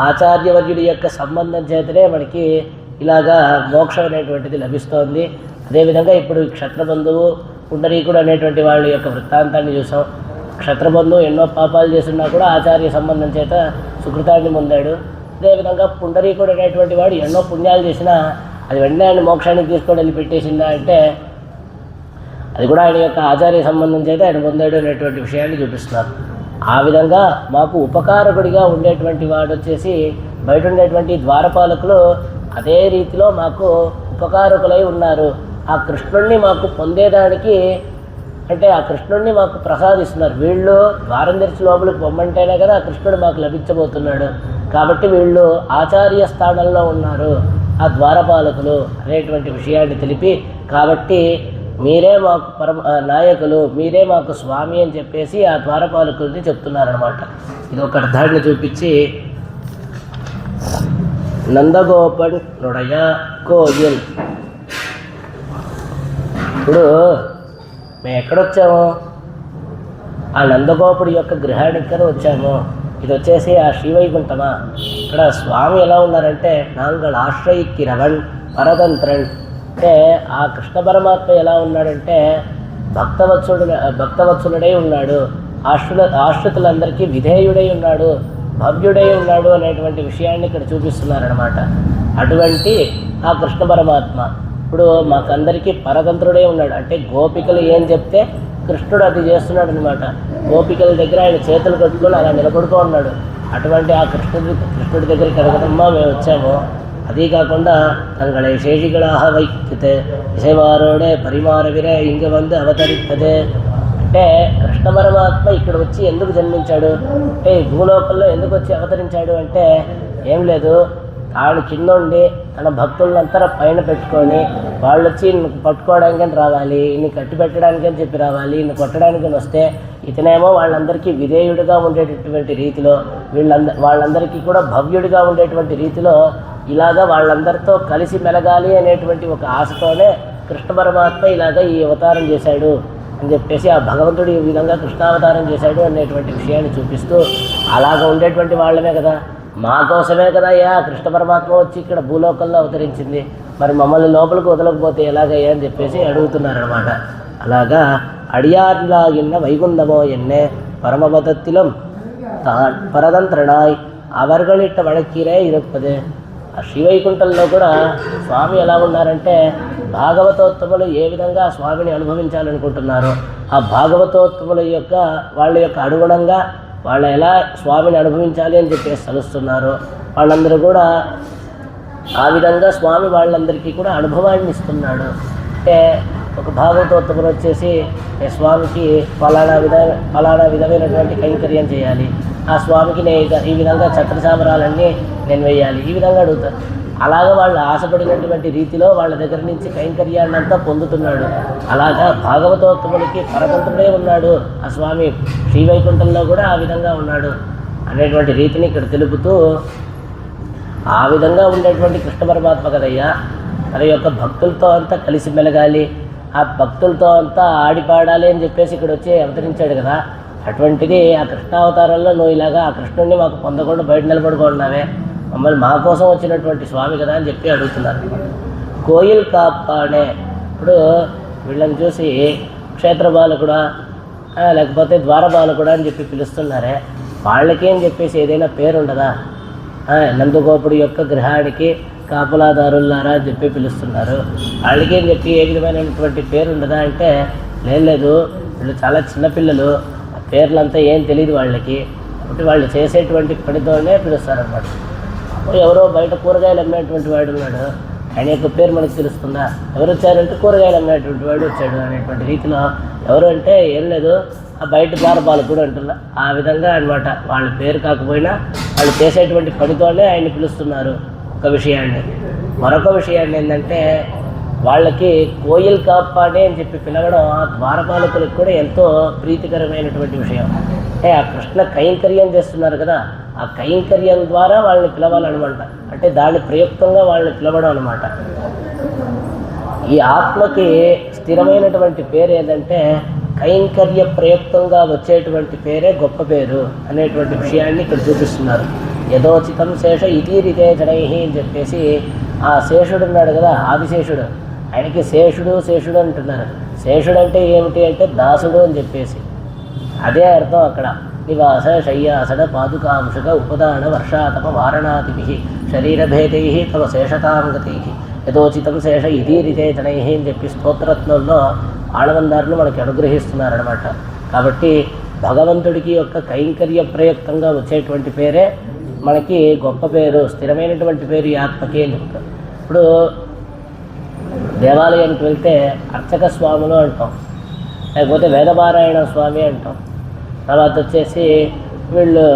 Speaker 1: ఆచార్యవర్యుడి యొక్క సంబంధం చేతనే మనకి ఇలాగా మోక్షం అనేటువంటిది లభిస్తోంది. అదేవిధంగా ఇప్పుడు క్షత్రబంధువు పుండరీకుడు అనేటువంటి వాళ్ళ యొక్క వృత్తాంతాన్ని చూసాం. క్షత్రబంధువు ఎన్నో పాపాలు చేస్తున్నా కూడా ఆచార్య సంబంధం చేత సుకృతాన్ని పొందాడు. అదేవిధంగా పుండరీకుడు అనేటువంటి వాడు ఎన్నో పుణ్యాలు చేసినా అది వెంటనే ఆయన మోక్షానికి తీసుకొని వెళ్ళి పెట్టేసిందా అంటే అది కూడా ఆయన యొక్క ఆచార్య సంబంధం చేత ఆయన పొందాడు అనేటువంటి విషయాన్ని చూపిస్తున్నారు. ఆ విధంగా మాకు ఉపకారకుడిగా ఉండేటువంటి వాడు వచ్చేసి బయట ఉండేటువంటి ద్వారపాలకులు అదే రీతిలో మాకు ఉపకారకులై ఉన్నారు. ఆ కృష్ణుణ్ణి మాకు పొందేదానికి అంటే ఆ కృష్ణుడిని మాకు ప్రసాదిస్తున్నారు. వీళ్ళు ద్వారం తెరిచి లోపలికి పొమ్మంటేనే కదా ఆ కృష్ణుడు మాకు లభించబోతున్నాడు. కాబట్టి వీళ్ళు ఆచార్య స్థానంలో ఉన్నారు ఆ ద్వారపాలకులు అనేటువంటి విషయాన్ని తెలిపి, కాబట్టి మీరే మాకు నాయకులు, మీరే మాకు స్వామి అని చెప్పేసి ఆ ద్వారపాలకుల్ని చెప్తున్నారనమాట. ఇది ఒక అర్థాన్ని చూపించి నందగోపన్ నుడయ కోయిల్. ఇప్పుడు మేము ఎక్కడొచ్చాము? ఆ నందగోపుడి యొక్క గృహానికి కదా వచ్చాము. ఇది వచ్చేసి ఆ శ్రీవైకుంఠమా? ఇక్కడ స్వామి ఎలా ఉన్నారంటే నాంగళ ఆశ్రయిక్కిరవణ్ పరతంత్రన్. అంటే ఆ కృష్ణ పరమాత్మ ఎలా ఉన్నాడంటే భక్తవత్సలుడై ఉన్నాడు. ఆశ్రితులందరికీ విధేయుడై ఉన్నాడు, భవ్యుడై ఉన్నాడు అనేటువంటి విషయాన్ని ఇక్కడ చూపిస్తున్నారనమాట. అటువంటి ఆ కృష్ణ పరమాత్మ ఇప్పుడు మాకందరికీ పరతంత్రుడే ఉన్నాడు. అంటే గోపికలు ఏం చెప్తే కృష్ణుడు అది చేస్తున్నాడు అనమాట. గోపికల దగ్గర ఆయన చేతులు కట్టుకొని అలా నిలబడుతూ ఉన్నాడు. అటువంటి ఆ కృష్ణుడి దగ్గరికి కడగదమ్మా మేము వచ్చాము. అదీ కాకుండా తంగళை శేషిగళాహ వైక్యతే ఇసైవారోడే పరిమారవిరే ఇంక వంద అవతరిత్తదే. అంటే కృష్ణ పరమాత్మ ఇక్కడ వచ్చి ఎందుకు జన్మించాడు అంటే భూలోకంలో ఎందుకు వచ్చి అవతరించాడు అంటే ఏం లేదు, తాను కింద ఉండి తన భక్తులంతా పైన పెట్టుకొని వాళ్ళు వచ్చి ఇన్ని పట్టుకోవడానికని రావాలి, ఇన్ని కట్టి పెట్టడానికని చెప్పి రావాలి, ఇన్ని కొట్టడానికని వస్తే ఇతనేమో వాళ్ళందరికీ విధేయుడిగా ఉండేటటువంటి రీతిలో వాళ్ళందరికీ కూడా భవ్యుడిగా ఉండేటువంటి రీతిలో ఇలాగా వాళ్ళందరితో కలిసి మెలగాలి అనేటువంటి ఒక ఆశతోనే కృష్ణ పరమాత్మ ఇలాగా ఈ అవతారం చేశాడు అని చెప్పేసి ఆ భగవంతుడు ఈ విధంగా కృష్ణావతారం చేశాడు అనేటువంటి విషయాన్ని చూపిస్తూ అలాగ ఉండేటువంటి వాళ్ళమే కదా, మా కోసమే కదా కృష్ణ పరమాత్మ వచ్చి ఇక్కడ భూలోకంలో అవతరించింది, మరి మమ్మల్ని లోపలికి వదలకపోతే ఎలాగయ్యా అని చెప్పేసి అడుగుతున్నారనమాట. అలాగా అడియార్లాగిన్న వైగుండమో ఎన్నే పరమపదత్తిలం పరతంత్రణాయ్ அவர்களிட்ட வழக்கீரே இருப்பது. ఆ శ్రీవైకుంఠంలో కూడా స్వామి ఎలా ఉన్నారంటే భాగవతోత్తములు ఏ విధంగా స్వామిని అనుభవించాలనుకుంటున్నారో ఆ భాగవతోత్తముల యొక్క వాళ్ళ యొక్క అనుగుణంగా వాళ్ళు ఎలా స్వామిని అనుభవించాలి అని చెప్పేసి తెలుస్తున్నారు. వాళ్ళందరూ కూడా ఆ విధంగా స్వామి వాళ్ళందరికీ కూడా అనుభవాన్ని ఇస్తున్నాడు. అంటే ఒక భాగవతోత్తములు వచ్చేసి స్వామికి ఫలానా విధమైనటువంటి కైంకర్యం చేయాలి, ఆ స్వామికి ఈ విధంగా ఛత్రచామరాలన్నీ నేను వేయాలి, ఈ విధంగా అడుగుతారు. అలాగా వాళ్ళు ఆశపడినటువంటి రీతిలో వాళ్ళ దగ్గర నుంచి కైంకర్యాన్ని అంతా పొందుతున్నాడు. అలాగా భాగవతోత్తములకి పరతంత్రుడే ఉన్నాడు ఆ స్వామి, శ్రీవైకుంఠంలో కూడా ఆ విధంగా ఉన్నాడు అనేటువంటి రీతిని ఇక్కడ తెలుపుతూ, ఆ విధంగా ఉండేటువంటి కృష్ణ పరమాత్మ కదయ్యా తన యొక్క భక్తులతో అంతా కలిసి మెలగాలి, ఆ భక్తులతో అంతా ఆడిపాడాలి అని చెప్పేసి ఇక్కడ వచ్చి అవతరించాడు కదా. అటువంటిది ఆ కృష్ణావతారంలో నువ్వు ఇలాగా ఆ కృష్ణుడిని మాకు పొందకుండా బయట నిలబడుకున్నావే, మమ్మల్ని మా కోసం వచ్చినటువంటి స్వామి కదా అని చెప్పి అడుగుతున్నారు. కోయిల్ కాపాడే ఇప్పుడు వీళ్ళని చూసి క్షేత్రబాలకుడా లేకపోతే ద్వారబాలకుడా అని చెప్పి పిలుస్తున్నారే, వాళ్ళకేం చెప్పేసి ఏదైనా పేరు ఉండదా? నందగోపుడి యొక్క గృహానికి కాపలాదారులారా అని చెప్పి పిలుస్తున్నారు. వాళ్ళకేం చెప్పి ఏ విధమైనటువంటి పేరు ఉండదా అంటే లేదు, వీళ్ళు చాలా చిన్నపిల్లలు, ఆ పేర్లంతా ఏం తెలియదు వాళ్ళకి, కాబట్టి వాళ్ళు చేసేటువంటి పనితోనే పిలుస్తారనమాట. ఎవరో బయట కూరగాయలు అమ్మేటువంటి వాడు ఉన్నాడు, ఆయన యొక్క పేరు మనకు తెలుస్తుందా? ఎవరు వచ్చారంటే కూరగాయలు అమ్మేటువంటి వాడు వచ్చాడు అనేటువంటి రీతిలో ఎవరు అంటే ఏం లేదు, ఆ బయట ద్వారపాలకుడు అంటున్నా. ఆ విధంగా అనమాట, వాళ్ళ పేరు కాకపోయినా వాళ్ళు చేసేటువంటి పనితోనే ఆయన్ని పిలుస్తున్నారు. ఒక విషయాన్ని, మరొక విషయాన్ని ఏంటంటే వాళ్ళకి కోయిల్ కాపాడే అని చెప్పి పిలవడం ఆ ద్వారపాలకులకు కూడా ఎంతో ప్రీతికరమైనటువంటి విషయం. అంటే ఆ కృష్ణ కైంకర్యం చేస్తున్నారు కదా, ఆ కైంకర్యం ద్వారా వాళ్ళని పిలవాలన్నమాట. అంటే దాని ప్రయుక్తంగా వాళ్ళని పిలవడం అనమాట. ఈ ఆత్మకి స్థిరమైనటువంటి పేరు ఏంటంటే కైంకర్య ప్రయుక్తంగా వచ్చేటువంటి పేరే గొప్ప పేరు అనేటువంటి విషయాన్ని ఇక్కడ చూపిస్తున్నారు. యథోచితం శేష ఇతీరితే జనై అని చెప్పేసి ఆ శేషుడు ఉన్నాడు కదా, ఆదిశేషుడు, ఆయనకి శేషుడు అంటున్నారు. శేషుడు అంటే ఏమిటి అంటే దాసుడు అని చెప్పేసి అదే అర్థం అక్కడ. నివాస శయ్యాసన పాదుకాంశక ఉపదాన వర్షాతప వారణాతిభి శరీరభేదై తమ శేషతాంగతై యథోచితం శేష ఇతీరితే జనై అని చెప్పి స్తోత్రత్నంలో ఆళవందారులు మనకి అనుగ్రహిస్తున్నారనమాట. కాబట్టి భగవంతుడికి యొక్క కైంకర్య ప్రయుక్తంగా వచ్చేటువంటి పేరే మనకి గొప్ప పేరు, స్థిరమైనటువంటి పేరు ఈ ఆత్మకి అని చెప్తారు. ఇప్పుడు దేవాలయానికి వెళ్తే అర్చక స్వాములు అంటాం, లేకపోతే వేదపారాయణ స్వామి అంటాం. తర్వాత వచ్చేసి వీళ్ళు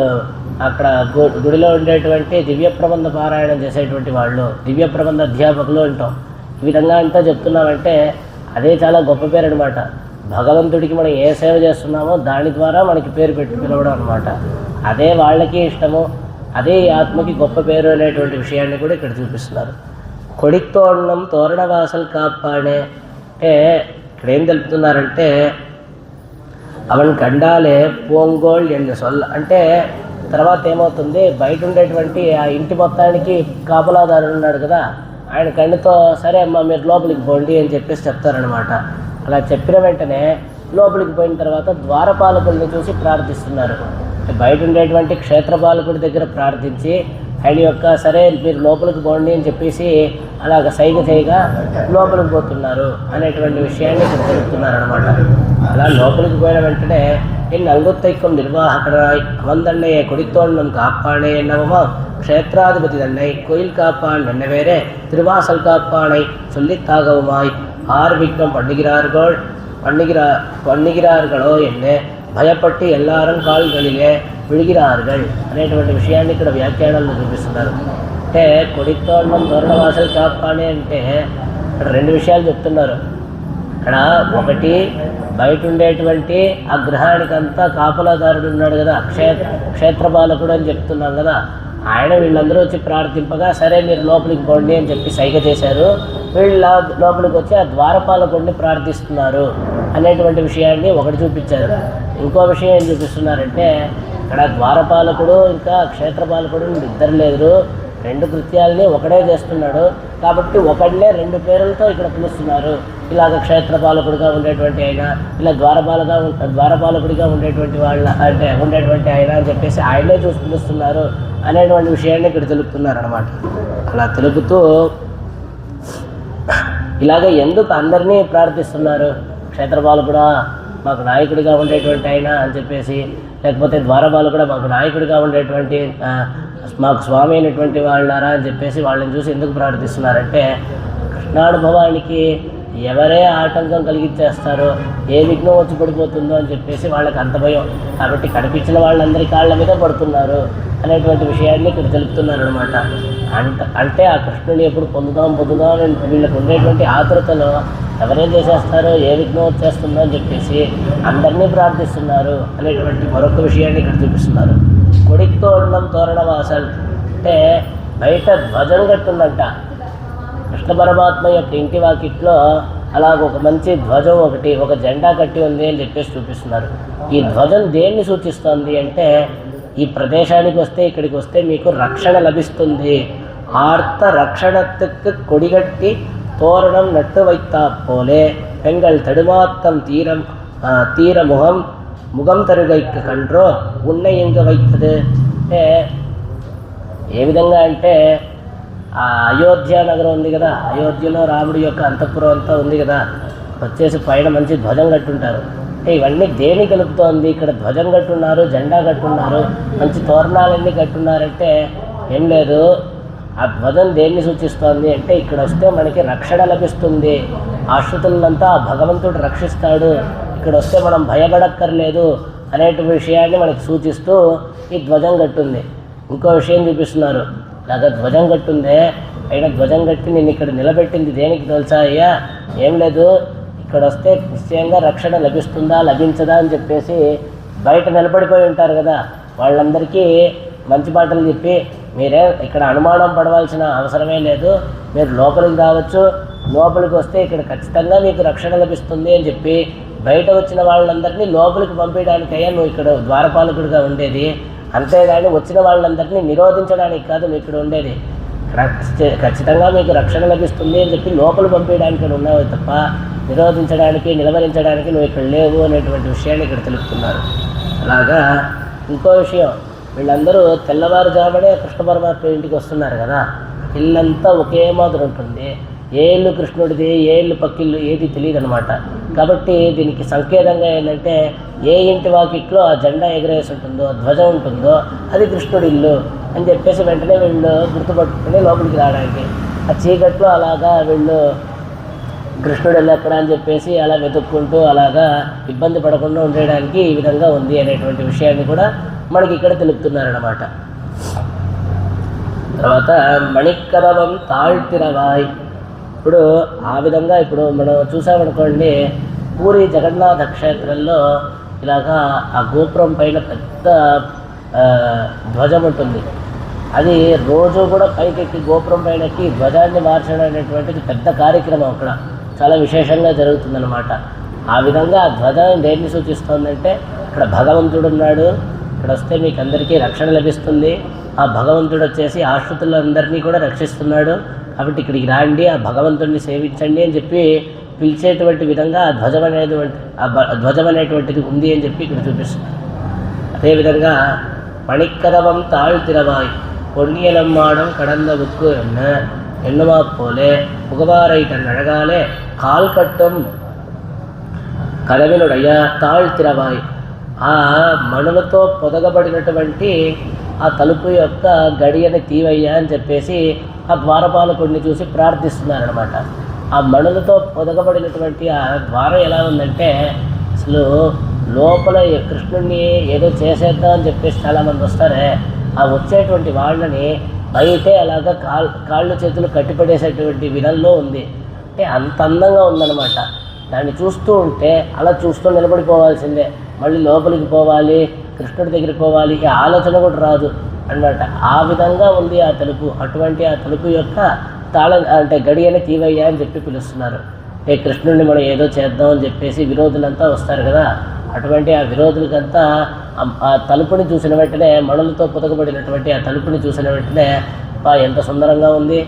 Speaker 1: అక్కడ గుడిలో ఉండేటువంటి దివ్య ప్రబంధ పారాయణం చేసేటువంటి వాళ్ళు దివ్య ప్రబంధ అధ్యాపకులు అంటాం. ఈ విధంగా అంతా చెప్తున్నామంటే అదే చాలా గొప్ప పేరు అనమాట. భగవంతుడికి మనం ఏ సేవ చేస్తున్నామో దాని ద్వారా మనకి పేరు పెట్టి పిలవడం అనమాట. అదే వాళ్ళకి ఇష్టము, అదే ఈ ఆత్మకి గొప్ప పేరు అనేటువంటి విషయాన్ని కూడా ఇక్కడ చూపిస్తున్నారు. కొడితోరణం తోరణవాసలు కాపాడే అంటే ఇక్కడ ఏం తెలుపుతున్నారంటే అవన్ కండాలే పోంగోల్ ఎండు సొల్ల అంటే తర్వాత ఏమవుతుంది, బయట ఉండేటువంటి ఆ ఇంటి మొత్తానికి కాపలాదారుడు ఉన్నాడు కదా, ఆయన కన్నుతో సరే అమ్మా మీరు లోపలికి పోండి అని చెప్పేసి చెప్తారనమాట. అలా చెప్పిన వెంటనే లోపలికి పోయిన తర్వాత ద్వారపాలకుల్ని చూసి ప్రార్థిస్తున్నారు. బయట ఉండేటువంటి క్షేత్రపాలకుడి దగ్గర ప్రార్థించి ఆయన యొక్క సరే మీరు లోపలికి పోండి అని చెప్పేసి అలాగ సైగ చేయగా లోపలికి పోతున్నారు అనేటువంటి విషయాన్ని ఇక్కడ తెలుపుతున్నారనమాట. అలా లోపలికి పోయిన వెంటనే నల్గొత్తైక్కం నిర్వాహకరాయ్ అవందన్నయ్య కొడితోండం కాపాడే ఎన్నవమా క్షేత్రాధిపతి தன்னை கோயில் காப்பான் என்ன வேறே திருவாசல் காப்பானை சொல்லித்தாகவுமாய் ஆர் விக்னம் பண்ணுகிறார்களோ என்ன భయపట్టి ఎల్లారం కాళ్ళుகளிலே విడిగిరారుగల్ అనేటువంటి విషయాన్ని ఇక్కడ వ్యాఖ్యానాలను చూపిస్తున్నారు. అంటే కొడితోండం తోరణవాసలు కాపానే అంటే ఇక్కడ రెండు విషయాలు చెప్తున్నారు. ఇక్కడ ఒకటి బయట ఉండేటువంటి ఆ గృహానికంతా కాపలాదారుడు ఉన్నాడు కదా, క్షేత్రపాలకుడు అని చెప్తున్నాం కదా, ఆయన వీళ్ళందరూ వచ్చి ప్రార్థింపగా సరే మీరు లోపలికి పోండి అని చెప్పి సైగ చేశారు. వీళ్ళ లోపలికి వచ్చి ఆ ద్వారపాలకుడిని ప్రార్థిస్తున్నారు అనేటువంటి విషయాన్ని ఒకటి చూపించారు. ఇంకో విషయం ఏం చూపిస్తున్నారంటే ఇక్కడ ద్వారపాలకుడు ఇంకా క్షేత్రపాలకుడు ఇద్దరు లేరు, రెండు కృత్యాలని ఒకడే చేస్తున్నాడు. కాబట్టి ఒకడినే రెండు పేర్లతో ఇక్కడ పిలుస్తున్నారు. ఇలాగ క్షేత్రపాలకుడిగా ఉండేటువంటి ఆయన, ఇలా ద్వారపాలకుడిగా ఉండేటువంటి వాళ్ళ అంటే ఉండేటువంటి ఆయన అని చెప్పేసి ఆయనే చూసి పిలుస్తున్నారు అనేటువంటి విషయాన్ని ఇక్కడ తెలుపుతున్నారు అనమాట. అలా తెలుపుతూ ఇలాగ ఎందుకు అందరినీ ప్రార్థిస్తున్నారు? క్షేత్రపాలకుడా మాకు నాయకుడిగా ఉండేటువంటి ఆయన అని చెప్పేసి, లేకపోతే ద్వారపాలకుడా మాకు నాయకుడిగా ఉండేటువంటి మాకు స్వామి అయినటువంటి వాళ్ళారా అని చెప్పేసి వాళ్ళని చూసి ఎందుకు ప్రార్థిస్తున్నారంటే, కృష్ణానుభవానికి ఎవరే ఆటంకం కలిగించేస్తారో, ఏ విఘ్నం వచ్చి పడిపోతుందో అని చెప్పేసి వాళ్ళకి అంత భయం. కాబట్టి కనిపించిన వాళ్ళందరి కాళ్ళ మీద పడుతున్నారు అనేటువంటి విషయాన్ని ఇక్కడ తెలుపుతున్నారు అనమాట. అంటే ఆ కృష్ణుని ఎప్పుడు పొందుదాం అని వీళ్ళకి ఉండేటువంటి ఆతృతలో ఎవరేం చేసేస్తారో, ఏ విఘ్నం వచ్చేస్తుందో అని చెప్పేసి అందరినీ ప్రార్థిస్తున్నారు అనేటువంటి మరొక విషయాన్ని ఇక్కడ చూపిస్తున్నారు. కొడిక్తో ఉండడం తోరణవాసల్ అంటే బయట ధ్వజం కట్టుందంట. కృష్ణ పరమాత్మ యొక్క ఇంటి వాకిట్లో అలాగ ఒక మంచి ధ్వజం ఒకటి, ఒక జెండా కట్టి ఉంది అని చెప్పేసి చూపిస్తున్నారు. ఈ ధ్వజం దేన్ని సూచిస్తుంది అంటే, ఈ ప్రదేశానికి వస్తే, ఇక్కడికి వస్తే మీకు రక్షణ లభిస్తుంది. ఆర్త రక్షణత్తుకు కొడిగట్టి తోరణం నట్టు వైతా పోలే పెంగళ్ తడుమాత్తం తీర ముఖం తరుగైక్క కండ్రో ఉన్న ఇంక వైత్తది. అంటే ఏ విధంగా అంటే, ఆ అయోధ్య నగరం ఉంది కదా, అయోధ్యలో రాముడి యొక్క అంతఃపురం అంతా ఉంది కదా, వచ్చేసి పైన మంచి ధ్వజం కట్టుంటారు. అంటే ఇవన్నీ దేని కలుపుతోంది? ఇక్కడ ధ్వజం కట్టున్నారు, జెండా కట్టున్నారు, మంచి తోరణాలన్నీ కట్టున్నారంటే ఏం లేదు. ఆ ధ్వజం దేన్ని సూచిస్తోంది అంటే, ఇక్కడ వస్తే మనకి రక్షణ లభిస్తుంది, ఆశ్రితులంతా భగవంతుడు రక్షిస్తాడు, ఇక్కడ వస్తే మనం భయపడక్కర్లేదు అనేటువంటి విషయాన్ని మనకి సూచిస్తూ ఈ ధ్వజం కట్టుంది. ఇంకో విషయం చూపిస్తున్నారు. ఇలాగ ధ్వజం కట్టుందే, అయినా ధ్వజం కట్టి నేను ఇక్కడ నిలబెట్టింది దేనికి తెలుసా అయ్యా? ఏం లేదు, ఇక్కడ వస్తే నిశ్చయంగా రక్షణ లభిస్తుందా లభించదా అని చెప్పేసి బయట నిలబడిపోయి ఉంటారు కదా, వాళ్ళందరికీ మంచి మాటలు చెప్పి, మీరే ఇక్కడ అనుమానం పడవలసిన అవసరమే లేదు, మీరు లోపలికి రావచ్చు, లోపలికి వస్తే ఇక్కడ ఖచ్చితంగా మీకు రక్షణ లభిస్తుంది అని చెప్పి బయట వచ్చిన వాళ్ళందరినీ లోపలికి పంపించడానికయ్యా నువ్వు ఇక్కడ ద్వారపాలకుడిగా ఉండేది. అంతేగాని వచ్చిన వాళ్ళందరినీ నిరోధించడానికి కాదు నువ్వు ఇక్కడ ఉండేది. ఖచ్చితంగా మీకు రక్షణ లభిస్తుంది అని చెప్పి లోపల పంపించడానికి ఉన్నావు తప్ప నిరోధించడానికి, నిలవరించడానికి నువ్వు ఇక్కడ లేవు అనేటువంటి విషయాన్ని ఇక్కడ తెలుపుతున్నారు. అలాగా ఇంకో విషయం, వీళ్ళందరూ తెల్లవారుజామునే కృష్ణ పరమాత్మ ఇంటికి వస్తున్నారు కదా, ఇల్లంతా ఒకే మాదిరి ఉంటుంది. ఏ ఇల్లు కృష్ణుడిది, ఏ ఇల్లు పక్కిల్లు ఏది తెలియదు అనమాట. కాబట్టి దీనికి సంకేతంగా ఏంటంటే, ఏ ఇంటి వాకిట్లో ఆ జెండా ఎగరేసి ఉంటుందో, ధ్వజం ఉంటుందో అది కృష్ణుడి ఇల్లు అని చెప్పేసి వెంటనే వీళ్ళు గుర్తుపట్టుకుని లోపలికి రావడానికి, ఆ చీకట్లో అలాగా వీళ్ళు కృష్ణుడు ఇల్లు ఎక్కడ అని చెప్పేసి అలా వెతుక్కుంటూ అలాగా ఇబ్బంది పడకుండా ఉండడానికి ఈ విధంగా ఉంది అనేటువంటి విషయాన్ని కూడా మనకి ఇక్కడ తెలుపుతున్నారన్నమాట. తర్వాత మణిక్కరవం తాళ్తిరవాయ్. ఇప్పుడు ఆ విధంగా ఇప్పుడు మనం చూసామనుకోండి, పూరి జగన్నాథ క్షేత్రంలో ఇలాగా ఆ గోపురం పైన పెద్ద ధ్వజం ఉంటుంది. అది రోజు కూడా పైకెక్కి గోపురం పైన ఎక్కి ధ్వజాన్ని మార్చడం అనేటువంటిది పెద్ద కార్యక్రమం అక్కడ చాలా విశేషంగా జరుగుతుందన్నమాట. ఆ విధంగా ఆ ధ్వజం దేన్ని సూచిస్తుందంటే, ఇక్కడ భగవంతుడు ఉన్నాడు, ఇక్కడ వస్తే మీకు అందరికీ రక్షణ లభిస్తుంది, ఆ భగవంతుడు వచ్చేసి ఆశ్రితులందరినీ కూడా రక్షిస్తున్నాడు, కాబట్టి ఇక్కడికి రాండి, ఆ భగవంతుడిని సేవించండి అని చెప్పి పిలిచేటువంటి విధంగా ఆ ధ్వజం అనేటువంటిది ఉంది అని చెప్పి ఇక్కడ చూపిస్తుంది. అదేవిధంగా పణిక్కరవం తాళ్తిరవాయ్ పొన్నియలమ్మాడం కడంద ఉక్కు ఎన్నుమా పోలే పుగవారైటన్ అడగాలే కాల్కట్టం కదవినుడయ్యా తాళ్తిరవాయ్. ఆ మణులతో పొదగబడినటువంటి ఆ తలుపు యొక్క గడియని తీవయ్యా అని చెప్పేసి ఆ ద్వారపాలకుడిని చూసి ప్రార్థిస్తున్నారనమాట. ఆ మణులతో పొదగబడినటువంటి ఆ ద్వారం ఎలా ఉందంటే, అసలు లోపల కృష్ణుడిని ఏదో చేసేద్దాం అని చెప్పేసి చాలామంది వస్తారే, ఆ వచ్చేటువంటి వాళ్ళని బయటే అలాగా కాళ్ళు చేతులు కట్టిపడేసేటువంటి విధంలో ఉంది. అంటే అంత అందంగా ఉందన్నమాట. దాన్ని చూస్తూ ఉంటే అలా చూస్తూ నిలబడిపోవాల్సిందే, మళ్ళీ లోపలికి పోవాలి, కృష్ణుడి దగ్గరికి పోవాలి, ఈ ఆలోచన కూడా రాదు అన్నమాట. ఆ విధంగా ఉంది ఆ తలుపు. అటువంటి ఆ తలుపు యొక్క తాళం అంటే గడియని తీవయ్యా అని చెప్పి పిలుస్తున్నారు. అంటే కృష్ణుడిని మనం ఏదో చేద్దాం అని చెప్పేసి విరోధులంతా వస్తారు కదా, అటువంటి ఆ విరోధులకంతా ఆ తలుపుని చూసిన వెంటనే, మణులతో పొదగబడినటువంటి ఆ తలుపుని చూసిన వెంటనే ఎంత సుందరంగా ఉంది,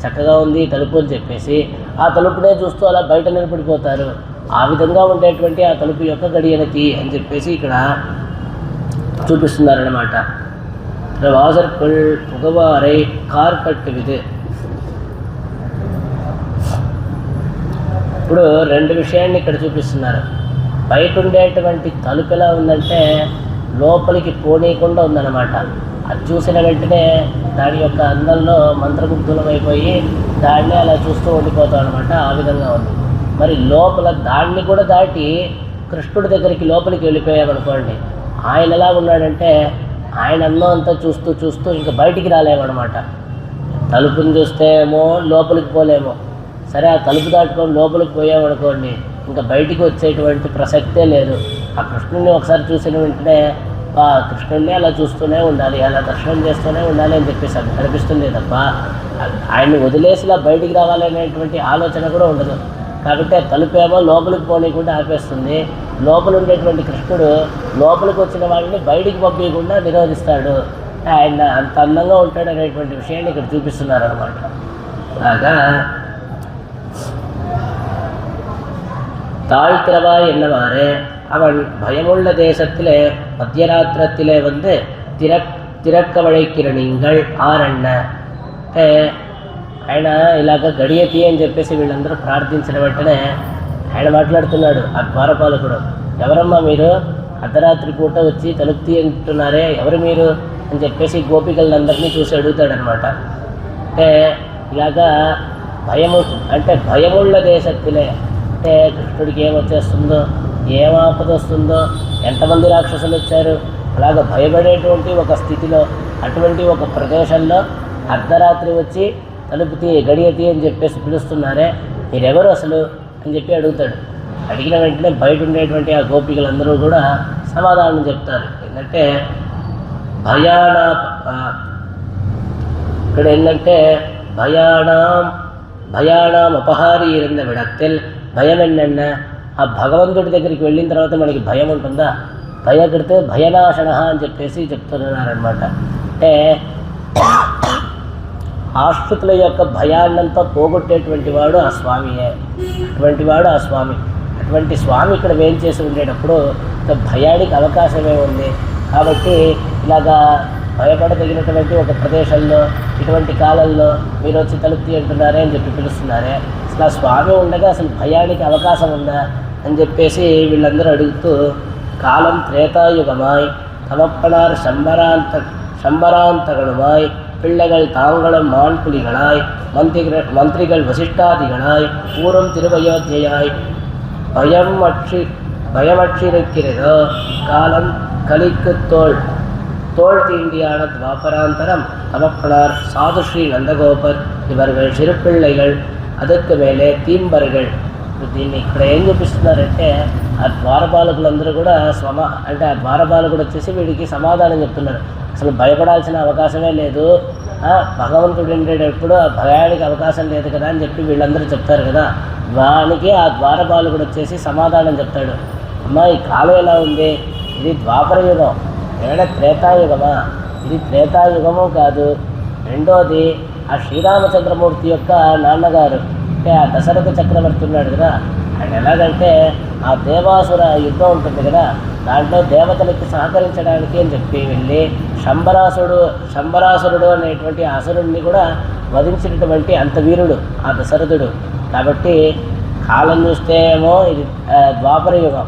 Speaker 1: చక్కగా ఉంది తలుపు అని చెప్పేసి ఆ తలుపునే చూస్తూ అలా బయట నిలబడిపోతారు. ఆ విధంగా ఉండేటువంటి ఆ తలుపు యొక్క గడియని తీ అని చెప్పేసి ఇక్కడ చూపిస్తున్నారన్నమాట. వాసర్కుల్ పుగవారై కార్ కట్టు విధు. ఇప్పుడు రెండు విషయాన్ని ఇక్కడ చూపిస్తున్నారు. బయట ఉండేటువంటి తలుపు ఎలా ఉందంటే లోపలికి పోనీయకుండా ఉందన్నమాట. అది చూసిన వెంటనే దాని యొక్క అందంలో మంత్రముగ్ధులమైపోయి దాన్ని అలా చూస్తూ ఉండిపోతాం అనమాట. ఆ విధంగా ఉంది. మరి లోపల దాన్ని కూడా దాటి కృష్ణుడి దగ్గరికి లోపలికి వెళ్ళిపోయామనుకోండి, ఆయన ఎలా ఉన్నాడంటే ఆయన అందం అంతా చూస్తూ చూస్తూ ఇంకా బయటికి రాలేమన్నమాట. తలుపుని చూస్తే ఏమో లోపలికి పోలేమో, సరే ఆ తలుపు దాటుకొని లోపలికి పోయామనుకోండి ఇంకా బయటికి వచ్చేటువంటి ప్రసక్తే లేదు. ఆ కృష్ణుడిని ఒకసారి చూసిన వెంటనే ఆ కృష్ణుడిని అలా చూస్తూనే ఉండాలి, అలా దర్శనం చేస్తూనే ఉండాలి అని చెప్పేసి అది కనిపిస్తుంది తప్ప ఆయన్ని వదిలేసి ఇలా బయటికి రావాలనేటువంటి ఆలోచన కూడా ఉండదు. కాబట్టి ఆ తలుపు ఏమో లోపలికి పోనీయకుండా ఆపేస్తుంది. లోపల ఉండేటువంటి కృష్ణుడు లోపలికి వచ్చిన వాళ్ళని బయటికి పంపించకుండా నిరోధిస్తాడు. ఆయన అంత అందంగా ఉంటాడు అనేటువంటి విషయాన్ని ఇక్కడ చూపిస్తున్నారు అన్నమాట. అలాగా தாழ்த்திரவாய் என்னவாறு அவன் பயமுள்ள தேசத்திலே மத்தியராத்திரத்திலே வந்து திறக்க வழைக்கிற நீங்கள் ఆరన్న అంటే ఆయన ఇలాగ గడియతి అని చెప్పేసి వీళ్ళందరూ ప్రార్థించిన వెంటనే ఆయన మాట్లాడుతున్నాడు. ఆ ద్వారపాలకుడు, ఎవరమ్మా మీరు అర్ధరాత్రి పూట వచ్చి తలుపు తీయంటున్నారే, ఎవరు మీరు అని చెప్పేసి గోపికలందరినీ చూసి అడుగుతాడనమాట. అంటే ఇలాగా భయముள்ள దేశత్తులే అంటే కృష్ణుడికి ఏమొచ్చేస్తుందో, ఏం ఆపద వస్తుందో, ఎంతమంది రాక్షసులు వచ్చారు, అలాగ భయపడేటువంటి ఒక స్థితిలో అటువంటి ఒక ప్రదేశంలో అర్ధరాత్రి వచ్చి తలుపు గడియతి అని చెప్పేసి పిలుస్తున్నారే, మీరెవరు అసలు అని చెప్పి అడుగుతాడు. అడిగిన వెంటనే బయట ఉండేటువంటి ఆ గోపికలందరూ కూడా సమాధానం చెప్తారు. ఏంటంటే ఇక్కడ ఏంటంటే భయాణం అపహారి ఇరుంద విడత్తెల్ భయం ఎన్న. ఆ భగవంతుడి దగ్గరికి వెళ్ళిన తర్వాత మనకి భయం ఉంటుందా? భయకడితే భయనాశన అని చెప్పేసి చెప్తున్నారనమాట. అంటే ఆశ్రితుల యొక్క భయాన్నంతా పోగొట్టేటువంటి వాడు ఆ స్వామియే. అటువంటి స్వామి ఇక్కడ వేం చేసి ఉండేటప్పుడు భయానికి అవకాశమే ఉంది. కాబట్టి ఇలాగా భయపడదగినటువంటి ఒక ప్రదేశంలో ఇటువంటి కాలంలో మీరు వచ్చి తలుపు తీయంటున్నారే అని చెప్పి పిలుస్తున్నారే, అసలు ఆ స్వామి ఉండగా అసలు భయానికి అవకాశం ఉందా అని చెప్పేసి వీళ్ళందరూ అడుగుతూ, కాలం త్రేతాయుగమాయ్ தமப்பனார் சம்பராந்தகனுமாய் பிள்ளைகள் தாங்களும் மான்புலிகளாய் மந்திரிகள் வசிஷ்டாதிகளாய் ஊரும் திருவயோத்தியாய் பயமற்றிருக்கிறதோ காலம் கலிக்கு தோல் தீண்டியான துவாபராந்தரம் தமப்பனார் சாதுஸ்ரீ நந்தகோபர் இவர்கள் சிறுபிள்ளைகள் ಅದಕ್ಕೆ ಮೇಲೆ తీంబరగల్. దీన్ని ఇక్కడ ఏం చూపిస్తున్నారంటే ఆ ద్వారపాలకులందరూ కూడా అంటే ఆ ద్వారపాలకుడు వచ్చేసి వీడికి సమాధానం చెప్తున్నారు. అసలు భయపడాల్సిన అవకాశమే లేదు, భగవంతుడు ఉండేటప్పుడు ఆ భయానికి అవకాశం లేదు కదా అని చెప్పి వీళ్ళందరూ చెప్తారు కదా. దానికి ఆ ద్వారపాలకుడు వచ్చేసి సమాధానం చెప్తాడు. అమ్మా, ఈ కాలం ఎలా ఉంది, ఇది ద్వాపరయుగం, ఏమైనా త్రేతాయుగమా? ఇది త్రేతాయుగము కాదు. రెండోది ఆ శ్రీరామచంద్రమూర్తి యొక్క నాన్నగారు అంటే ఆ దశరథ చక్రవర్తి ఉన్నాడు కదా, ఆయన ఎలాగంటే ఆ దేవాసుర యుద్ధం ఉంటుంది కదా, దాంట్లో దేవతలకి సహకరించడానికి అని చెప్పి వెళ్ళి శంబరాసురుడు అనేటువంటి అసురుడిని కూడా వధించినటువంటి అంత వీరుడు ఆ దశరథుడు. కాబట్టి కాలం చూస్తే ఏమో ఇది ద్వాపర యుగం,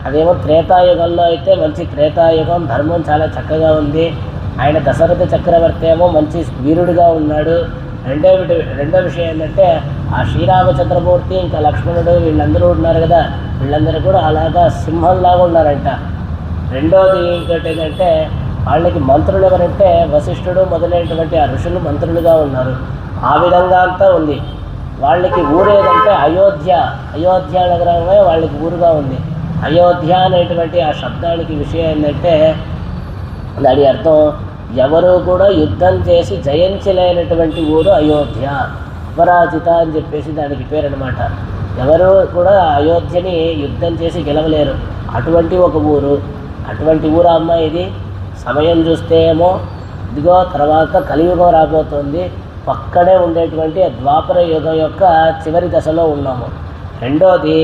Speaker 1: అదేమో త్రేతాయుగంలో అయితే మంచి త్రేతాయుగం, ధర్మం చాలా చక్కగా ఉంది. ఆయన దశరథ చక్రవర్తి ఏమో మంచి వీరుడిగా ఉన్నాడు. రెండో విషయం ఏంటంటే ఆ శ్రీరామచంద్రమూర్తి ఇంకా లక్ష్మణుడు వీళ్ళందరూ ఉన్నారు కదా, వీళ్ళందరూ కూడా అలాగా సింహంలాగా ఉన్నారంట. రెండోది ఇంకోటి ఏంటంటే వాళ్ళకి మంత్రులు ఎవరంటే వశిష్ఠుడు మొదలైనటువంటి ఆ ఋషులు మంత్రులుగా ఉన్నారు. ఆ విధంగా అంతా ఉంది. వాళ్ళకి ఊరేదంటే అయోధ్య నగరమే వాళ్ళకి ఊరుగా ఉంది. అయోధ్య అనేటువంటి ఆ శబ్దానికి విషయం ఏంటంటే దాని అర్థం ఎవరు కూడా యుద్ధం చేసి జయించలేనటువంటి ఊరు అయోధ్య, అపరాజిత అని చెప్పేసి దానికి పేరు అనమాట. ఎవరు కూడా అయోధ్యని యుద్ధం చేసి గెలవలేరు, అటువంటి ఒక ఊరు. అటువంటి ఊరు అమ్మ ఇది. సమయం చూస్తే ఏమో ఇదిగో తర్వాత కలియుగం రాబోతోంది, పక్కనే ఉండేటువంటి ద్వాపర యుగం యొక్క చివరి దశలో ఉన్నాము. రెండోది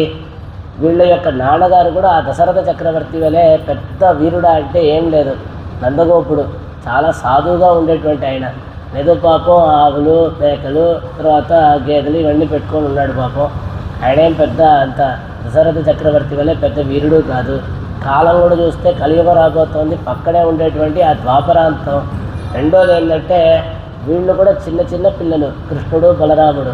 Speaker 1: వీళ్ళ యొక్క నాన్నగారు కూడా ఆ దశరథ చక్రవర్తి వలె పెద్ద వీరుడా అంటే ఏం లేదు, నందగోపుడు చాలా సాధువుగా ఉండేటువంటి ఆయన. ఏదో పాపం ఆవులు మేకలు తర్వాత గేదెలు ఇవన్నీ పెట్టుకొని ఉన్నాడు పాపం. ఆయనేం పెద్ద అంత దశరథ చక్రవర్తి వల్లే పెద్ద వీరుడు కాదు. కాలం కూడా చూస్తే కలియుగం రాబోతోంది, పక్కనే ఉండేటువంటి ఆ ద్వాపరాంతం. రెండోది ఏంటంటే వీళ్ళు కూడా చిన్న చిన్న పిల్లలు, కృష్ణుడు బలరాముడు.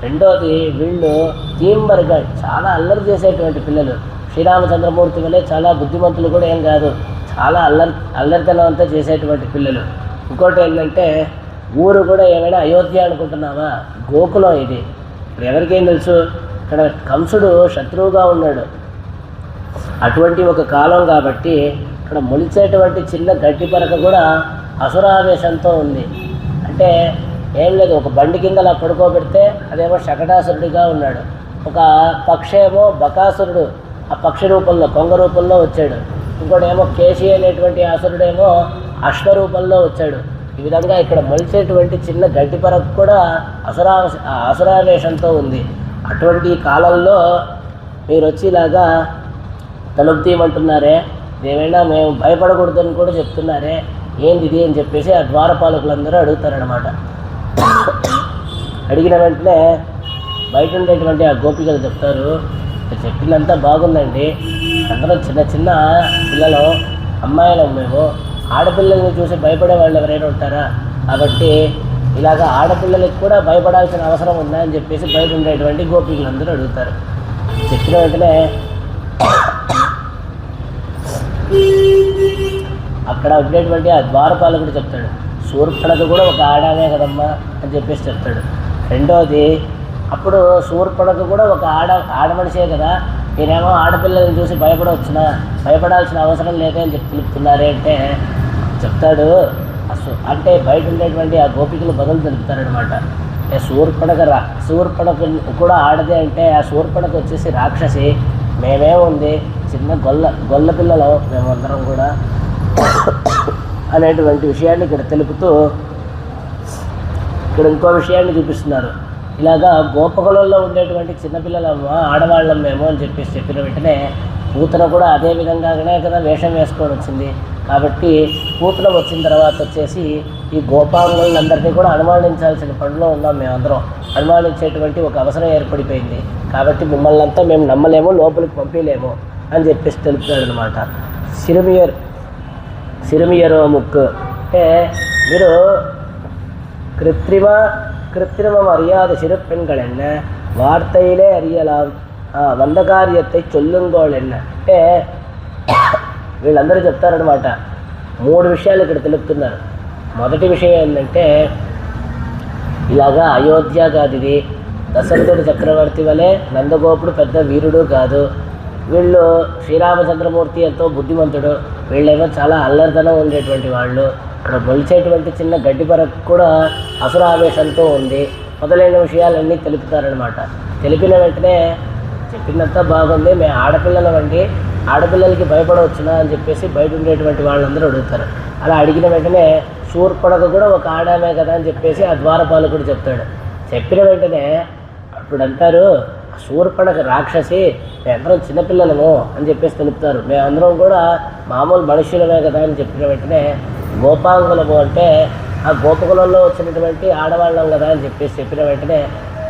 Speaker 1: రెండోది వీళ్ళు తీంబర్గా చాలా అల్లరి చేసేటువంటి పిల్లలు. శ్రీరామచంద్రమూర్తి వల్లే చాలా బుద్ధిమంతులు కూడా ఏం కాదు, చాలా అల్లరితనం అంతా చేసేటువంటి పిల్లలు. ఇంకోటి ఏంటంటే ఊరు కూడా ఏమైనా అయోధ్య అనుకుంటున్నావా, గోకులం ఇది. ఇప్పుడు ఎవరికేం తెలుసు, ఇక్కడ కంసుడు శత్రువుగా ఉన్నాడు. అటువంటి ఒక కాలం కాబట్టి ఇక్కడ మొలిచేటువంటి చిన్న గడ్డి పరక కూడా అసురావేశంతో ఉంది. అంటే ఏం లేదు, ఒక బండి కింద అలా పడుకోబెడితే అదేమో శకటాసురుడిగా ఉన్నాడు. ఒక పక్షేమో బకాసురుడు ఆ పక్షి రూపంలో కొంగ రూపంలో వచ్చాడు. ఇంకోటి ఏమో కేశి అనేటువంటి అసురుడేమో అశ్వరూపంలో వచ్చాడు. ఈ విధంగా ఇక్కడ మొలిచేటువంటి చిన్న గడ్డి పరకు కూడా అసురావేశంతో ఉంది. అటువంటి కాలంలో మీరు వచ్చి ఇలాగా తలుపు తీయమంటున్నారే, ఏమైనా మేము భయపడకూడదని కూడా చెప్తున్నారే, ఏంది ఇది అని చెప్పేసి ఆ ద్వారపాలకులందరూ అడుగుతారనమాట. అడిగిన వెంటనే బయట ఉండేటువంటి ఆ గోపికలు చెప్తారు, చెప్పిందంతా బాగుందండి, అందరం చిన్న చిన్న పిల్లలు, అమ్మాయిలు, మేము ఆడపిల్లల్ని చూసి భయపడే వాళ్ళు ఎవరైనా ఉంటారా, కాబట్టి ఇలాగ ఆడపిల్లలకి కూడా భయపడాల్సిన అవసరం ఉందా అని చెప్పేసి బయట ఉండేటువంటి గోపికలందరూ అడుగుతారు. చెప్పిన వెంటనే అక్కడ ఉండేటువంటి ఆ ద్వారపాలకుడు చెప్తాడు, శూర్పణఖ కూడా ఒక ఆడామే కదమ్మా అని చెప్పేసి చెప్తాడు. రెండోది, అప్పుడు శూర్పణఖ కూడా ఒక ఆడమనిషే కదా, మీరేమో ఆడపిల్లల్ని చూసి భయపడాల్సిన అవసరం లేదని తెలుపుతున్నారే అంటే చెప్తాడు. అంటే బయట ఉండేటువంటి ఆ గోపికలు బదులు తెలుపుతారనమాట. అంటే శూర్పణఖ కూడా ఆడదే అంటే ఆ శూర్పణఖ వచ్చేసి రాక్షసి, మేమేముంది చిన్న గొల్ల పిల్లలు మేమందరం కూడా అనేటువంటి విషయాన్ని ఇక్కడ తెలుపుతూ ఇక్కడ ఇంకో విషయాన్ని చూపిస్తున్నారు. ఇలాగా గోపకులలో ఉండేటువంటి చిన్నపిల్లలమ్మ ఆడవాళ్ళం మేము అని చెప్పేసి చెప్పిన వెంటనే పూతన కూడా అదే విధంగానే కదా వేషం వేసుకొని వచ్చింది. కాబట్టి పూతన వచ్చిన తర్వాత వచ్చేసి ఈ గోపాంగులందరినీ కూడా అనుమానించాల్సిన పనిలో ఉన్నాం మేమందరం. అనుమానించేటువంటి ఒక అవసరం ఏర్పడిపోయింది. కాబట్టి మిమ్మల్ని అంతా మేము నమ్మలేము, లోపలికి పంపించలేము అని చెప్పేసి తెలుపుతాడు అనమాట. సిరిమియరో ముక్కు అంటే మీరు கிருத்திரிமம் அறியாத சிறு பெண்கள் என்ன, வார்த்தையிலே அறியலாம் వంద కార్యத்தை చొల్లుంగోళ్ళు என்ன అంటే వీళ్ళందరూ చెప్తారనమాట. 3 విషయాలు ఇక్కడ తెలుపుతున్నారు. మొదటి విషయం ఏంటంటే ఇలాగా అయోధ్య కాదు, ఇది దశరథుడు చక్రవర్తి వలె నందగోపుడు పెద్ద వీరుడు కాదు. వీళ్ళు శ్రీరామచంద్రమూర్తి ఎంతో బుద్ధిమంతుడు, వీళ్ళేమో చాలా అల్లరితనం ఉండేటువంటి వాళ్ళు. ఇక్కడ మొలిచేటువంటి చిన్న గడ్డి పరకు కూడా అసురావేశంతో ఉంది. మొదలైన విషయాలన్నీ తెలుపుతారనమాట. తెలిపిన వెంటనే చెప్పినంత బాగుంది, మేము ఆడపిల్లలు అండి, ఆడపిల్లలకి భయపడవచ్చునా అని చెప్పేసి బయట ఉండేటువంటి వాళ్ళందరూ అడుగుతారు. అలా అడిగిన వెంటనే శూర్పణఖ కూడా ఒక ఆడామే కదా అని చెప్పేసి ఆ ద్వారపాలకుడు చెప్తాడు. చెప్పిన వెంటనే అప్పుడు అంటారు, శూర్పణఖ రాక్షసి, మేమందరం చిన్నపిల్లలము అని చెప్పేసి తెలుపుతారు. మేమందరం కూడా మామూలు మనుషులమే కదా అని చెప్పిన వెంటనే గోపాంగులము అంటే ఆ గోపకులలో వచ్చినటువంటి ఆడవాళ్ళం కదా అని చెప్పేసి చెప్పిన వెంటనే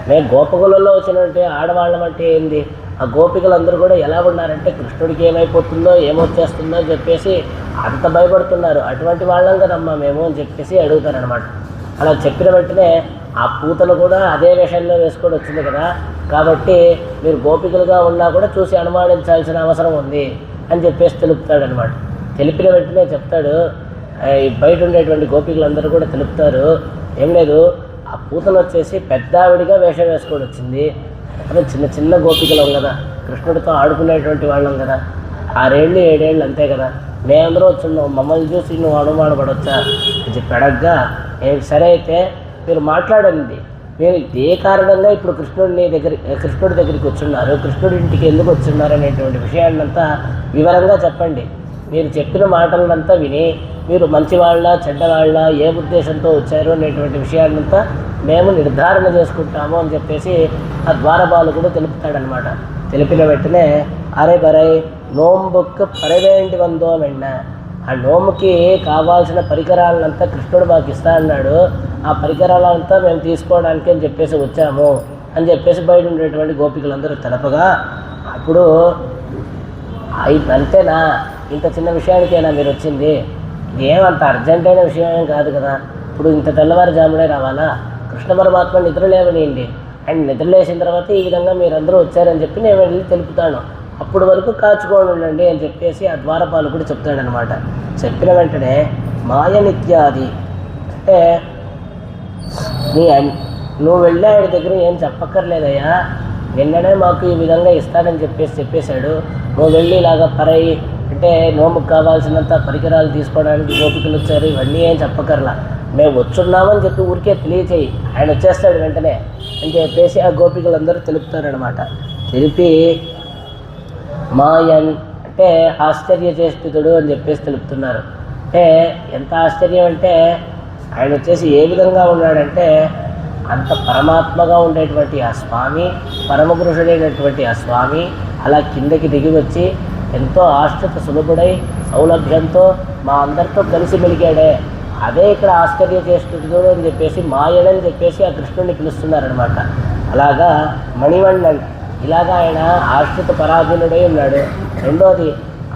Speaker 1: మేము గోపకులలో వచ్చినటువంటి ఆడవాళ్ళం అంటే ఏంది, ఆ గోపికలందరూ కూడా ఎలా ఉన్నారంటే కృష్ణుడికి ఏమైపోతుందో ఏమొచ్చేస్తుందో అని చెప్పేసి అంత భయపడుతున్నారు. అటువంటి వాళ్ళం కదమ్మా మేము అని చెప్పేసి అడుగుతారనమాట. అలా చెప్పిన వెంటనే ఆ పూతలు కూడా అదే వేషంలో వేసుకొని వచ్చింది కదా, కాబట్టి మీరు గోపికలుగా ఉన్నా కూడా చూసి అనుమానించాల్సిన అవసరం ఉంది అని చెప్పేసి తెలుపుతాడనమాట. తెలిపిన వెంటనే చెప్తాడు, బయట ఉండేటువంటి గోపికలందరూ కూడా తెలుపుతారు, ఏం లేదు, ఆ పూతను వచ్చేసి పెద్దావిడిగా వేషం వేసుకొని వచ్చింది. అదే చిన్న చిన్న గోపికలం కదా, కృష్ణుడితో ఆడుకునేటువంటి వాళ్ళం కదా, 6 ఏళ్ళు 7 ఏళ్ళు అంతే కదా, మేమందరూ వచ్చున్నాం, మమ్మల్ని చూసి నువ్వు అనుమానపడవచ్చా అని చెప్పడగ్గా, సరే అయితే మీరు మాట్లాడండి, మీరు ఏ కారణంగా ఇప్పుడు కృష్ణుడి దగ్గరికి వచ్చున్నారు, కృష్ణుడి ఇంటికి ఎందుకు వచ్చున్నారు అనేటువంటి విషయాన్నంతా వివరంగా చెప్పండి. మీరు చెప్పిన మాటలనంతా విని మీరు మంచివాళ్ళ చెడ్డవాళ్ళ ఏ ఉద్దేశంతో వచ్చారు అనేటువంటి విషయాన్నంతా మేము నిర్ధారణ చేసుకుంటాము అని చెప్పేసి ఆ ద్వారపాలకుడు తెలుపుతాడనమాట. తెలిపిన వెంటనే అరే బరై నోంబుకు పరవేంటి వందో వెన్న, ఆ నోముకి కావాల్సిన పరికరాలంతా కృష్ణుడు మాకు ఇస్తా అన్నాడు, ఆ పరికరాలంతా మేము తీసుకోవడానికి అని చెప్పేసి వచ్చాము అని చెప్పేసి బయట ఉండేటువంటి గోపికలందరూ తెలపగా అప్పుడు అంతేనా, ఇంత చిన్న విషయానికైనా మీరు వచ్చింది, ఏమంత అర్జెంటైన విషయం ఏం కాదు కదా, ఇప్పుడు ఇంత తెల్లవారుజామునే రావాలా, కృష్ణ పరమాత్మ నిద్రలేవనియండి, అండ్ నిద్రలేసిన తర్వాత ఈ విధంగా మీరందరూ వచ్చారని చెప్పి నేను వెళ్ళి తెలుపుతాను, అప్పుడు వరకు కాచుకోండి ఉండండి అని చెప్పేసి ఆ ద్వారపాలకుడు చెప్తాడనమాట. చెప్పిన వెంటనే మాయ నిత్యాది అంటే నువ్వు వెళ్ళి ఆయన దగ్గర ఏం చెప్పక్కర్లేదయ్యా, నిన్ననే మాకు ఈ విధంగా ఇస్తాడని చెప్పేశాడు, నువ్వు వెళ్ళి ఇలాగా అంటే నోముకు కావాల్సినంత పరికరాలు తీసుకోవడానికి గోపికలు వచ్చారు, ఇవన్నీ ఏం చెప్పకర్లా, మేము వచ్చున్నామని చెప్పి ఊరికే తెలియచేయి, ఆయన వచ్చేస్తాడు వెంటనే అని చెప్పేసి ఆ గోపికలందరూ తెలుపుతారనమాట. తెలిపి మాయన్ అంటే ఆశ్చర్యచేష్టితుడు అని చెప్పేసి తెలుపుతున్నారు. అంటే ఎంత ఆశ్చర్యం అంటే ఆయన వచ్చేసి ఏ విధంగా ఉన్నాడంటే అంత పరమాత్మగా ఉండేటువంటి ఆ స్వామి, పరమపురుషుడైనటువంటి ఆ స్వామి అలా కిందకి దిగి వచ్చి ఎంతో ఆశ్రిత సులభుడై సౌలభ్యంతో మా అందరితో కలిసి మెలిగాడే, అదే ఇక్కడ ఆశ్చర్యచేష్టితుడు అని చెప్పేసి మాయడని చెప్పేసి ఆ కృష్ణుడిని పిలుస్తున్నారనమాట. అలాగా మణివణ్ణన్ ఇలాగా ఆయన ఆశ్రిత పరాధీనుడై ఉన్నాడు. రెండోది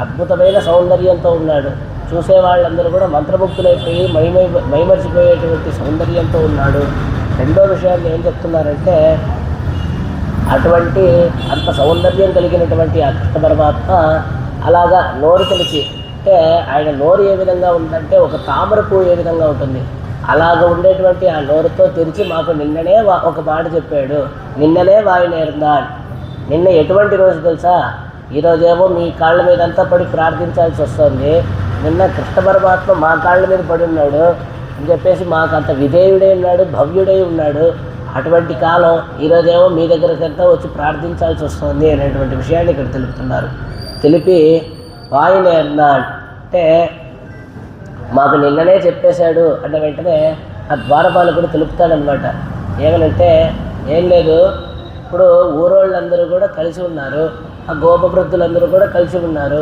Speaker 1: అద్భుతమైన సౌందర్యంతో ఉన్నాడు, చూసే వాళ్ళందరూ కూడా మంత్రముగ్ధులైపోయి మైమర్చిపోయేటువంటి సౌందర్యంతో ఉన్నాడు. రెండో విషయాన్ని ఏం చెప్తున్నారంటే అటువంటి అంత సౌందర్యం కలిగినటువంటి ఆ కృష్ణ పరమాత్మ అలాగా నోరు తెలిసి, అంటే ఆయన నోరు ఏ విధంగా ఉందంటే ఒక తామర పువ్వు ఏ విధంగా ఉంటుంది అలాగ ఉండేటువంటి ఆ నోరుతో తెరిచి మాకు నిన్ననే ఒక మాట చెప్పాడు, నిన్ననే వాయునేర్దాన్. నిన్న ఎటువంటి రోజు తెలుసా, ఈరోజేమో మీ కాళ్ళ మీద అంతా పడి ప్రార్థించాల్సి వస్తుంది, నిన్న కృష్ణ పరమాత్మ మా కాళ్ళ మీద పడి ఉన్నాడు అని చెప్పేసి మాకు అంత విధేయుడై ఉన్నాడు, భవ్యుడై ఉన్నాడు, అటువంటి కాలం ఈరోజేమో మీ దగ్గరకంతా వచ్చి ప్రార్థించాల్సి వస్తుంది అనేటువంటి విషయాన్ని ఇక్కడ తెలుపుతున్నారు. తెలిపి వాయునేర్దాన్ అంటే మాకు నిన్ననే చెప్పేశాడు అంటే వెంటనే ఆ ద్వారపాలకుడు తెలుపుతాడనమాట. ఏమనంటే ఏం లేదు, ఇప్పుడు ఊరోళ్ళందరూ కూడా కలిసి ఉన్నారు, ఆ గోపవృద్ధులందరూ కూడా కలిసి ఉన్నారు,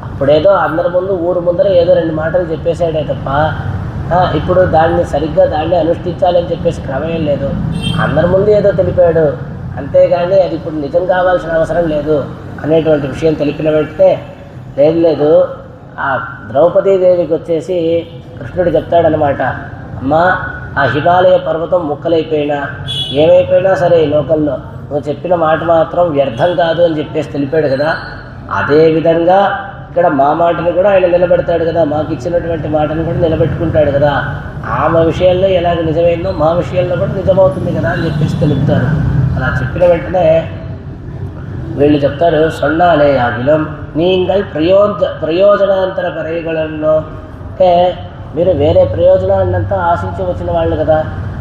Speaker 1: అప్పుడేదో అందరి ముందు ఊరు ముందర ఏదో 2 మాటలు చెప్పేశాడే తప్ప ఇప్పుడు దాన్ని అనుష్ఠించాలని చెప్పేసి క్రమేం లేదు, అందరి ముందు ఏదో తెలిపాడు అంతేగాని అది ఇప్పుడు నిజం కావాల్సిన అవసరం లేదు అనేటువంటి విషయం తెలిపిన వెంటనే లేదు ఆ ద్రౌపదీదేవికి వచ్చేసి కృష్ణుడు చెప్తాడనమాట, అమ్మా ఆ హిమాలయ పర్వతం ముక్కలైపోయినా ఏమైపోయినా సరే ఈ లోకంలో నువ్వు చెప్పిన మాట మాత్రం వ్యర్థం కాదు అని చెప్పేసి తెలిపాడు కదా, అదేవిధంగా ఇక్కడ మా మాటను కూడా ఆయన నిలబెడతాడు కదా, మాకు ఇచ్చినటువంటి మాటను కూడా నిలబెట్టుకుంటాడు కదా, ఆమె విషయంలో ఎలాగ నిజమైందో మా విషయంలో కూడా నిజమవుతుంది కదా అని చెప్పేసి తెలుపుతారు. అలా చెప్పిన వెంటనే వీళ్ళు చెప్తారు, సొన్నాలే అఖిలం நீங்கள் ప్రయోజనాంతర పరైగళంలో అంటే మీరు వేరే ప్రయోజనాన్నంతా ఆశించి వచ్చిన వాళ్ళు కదా,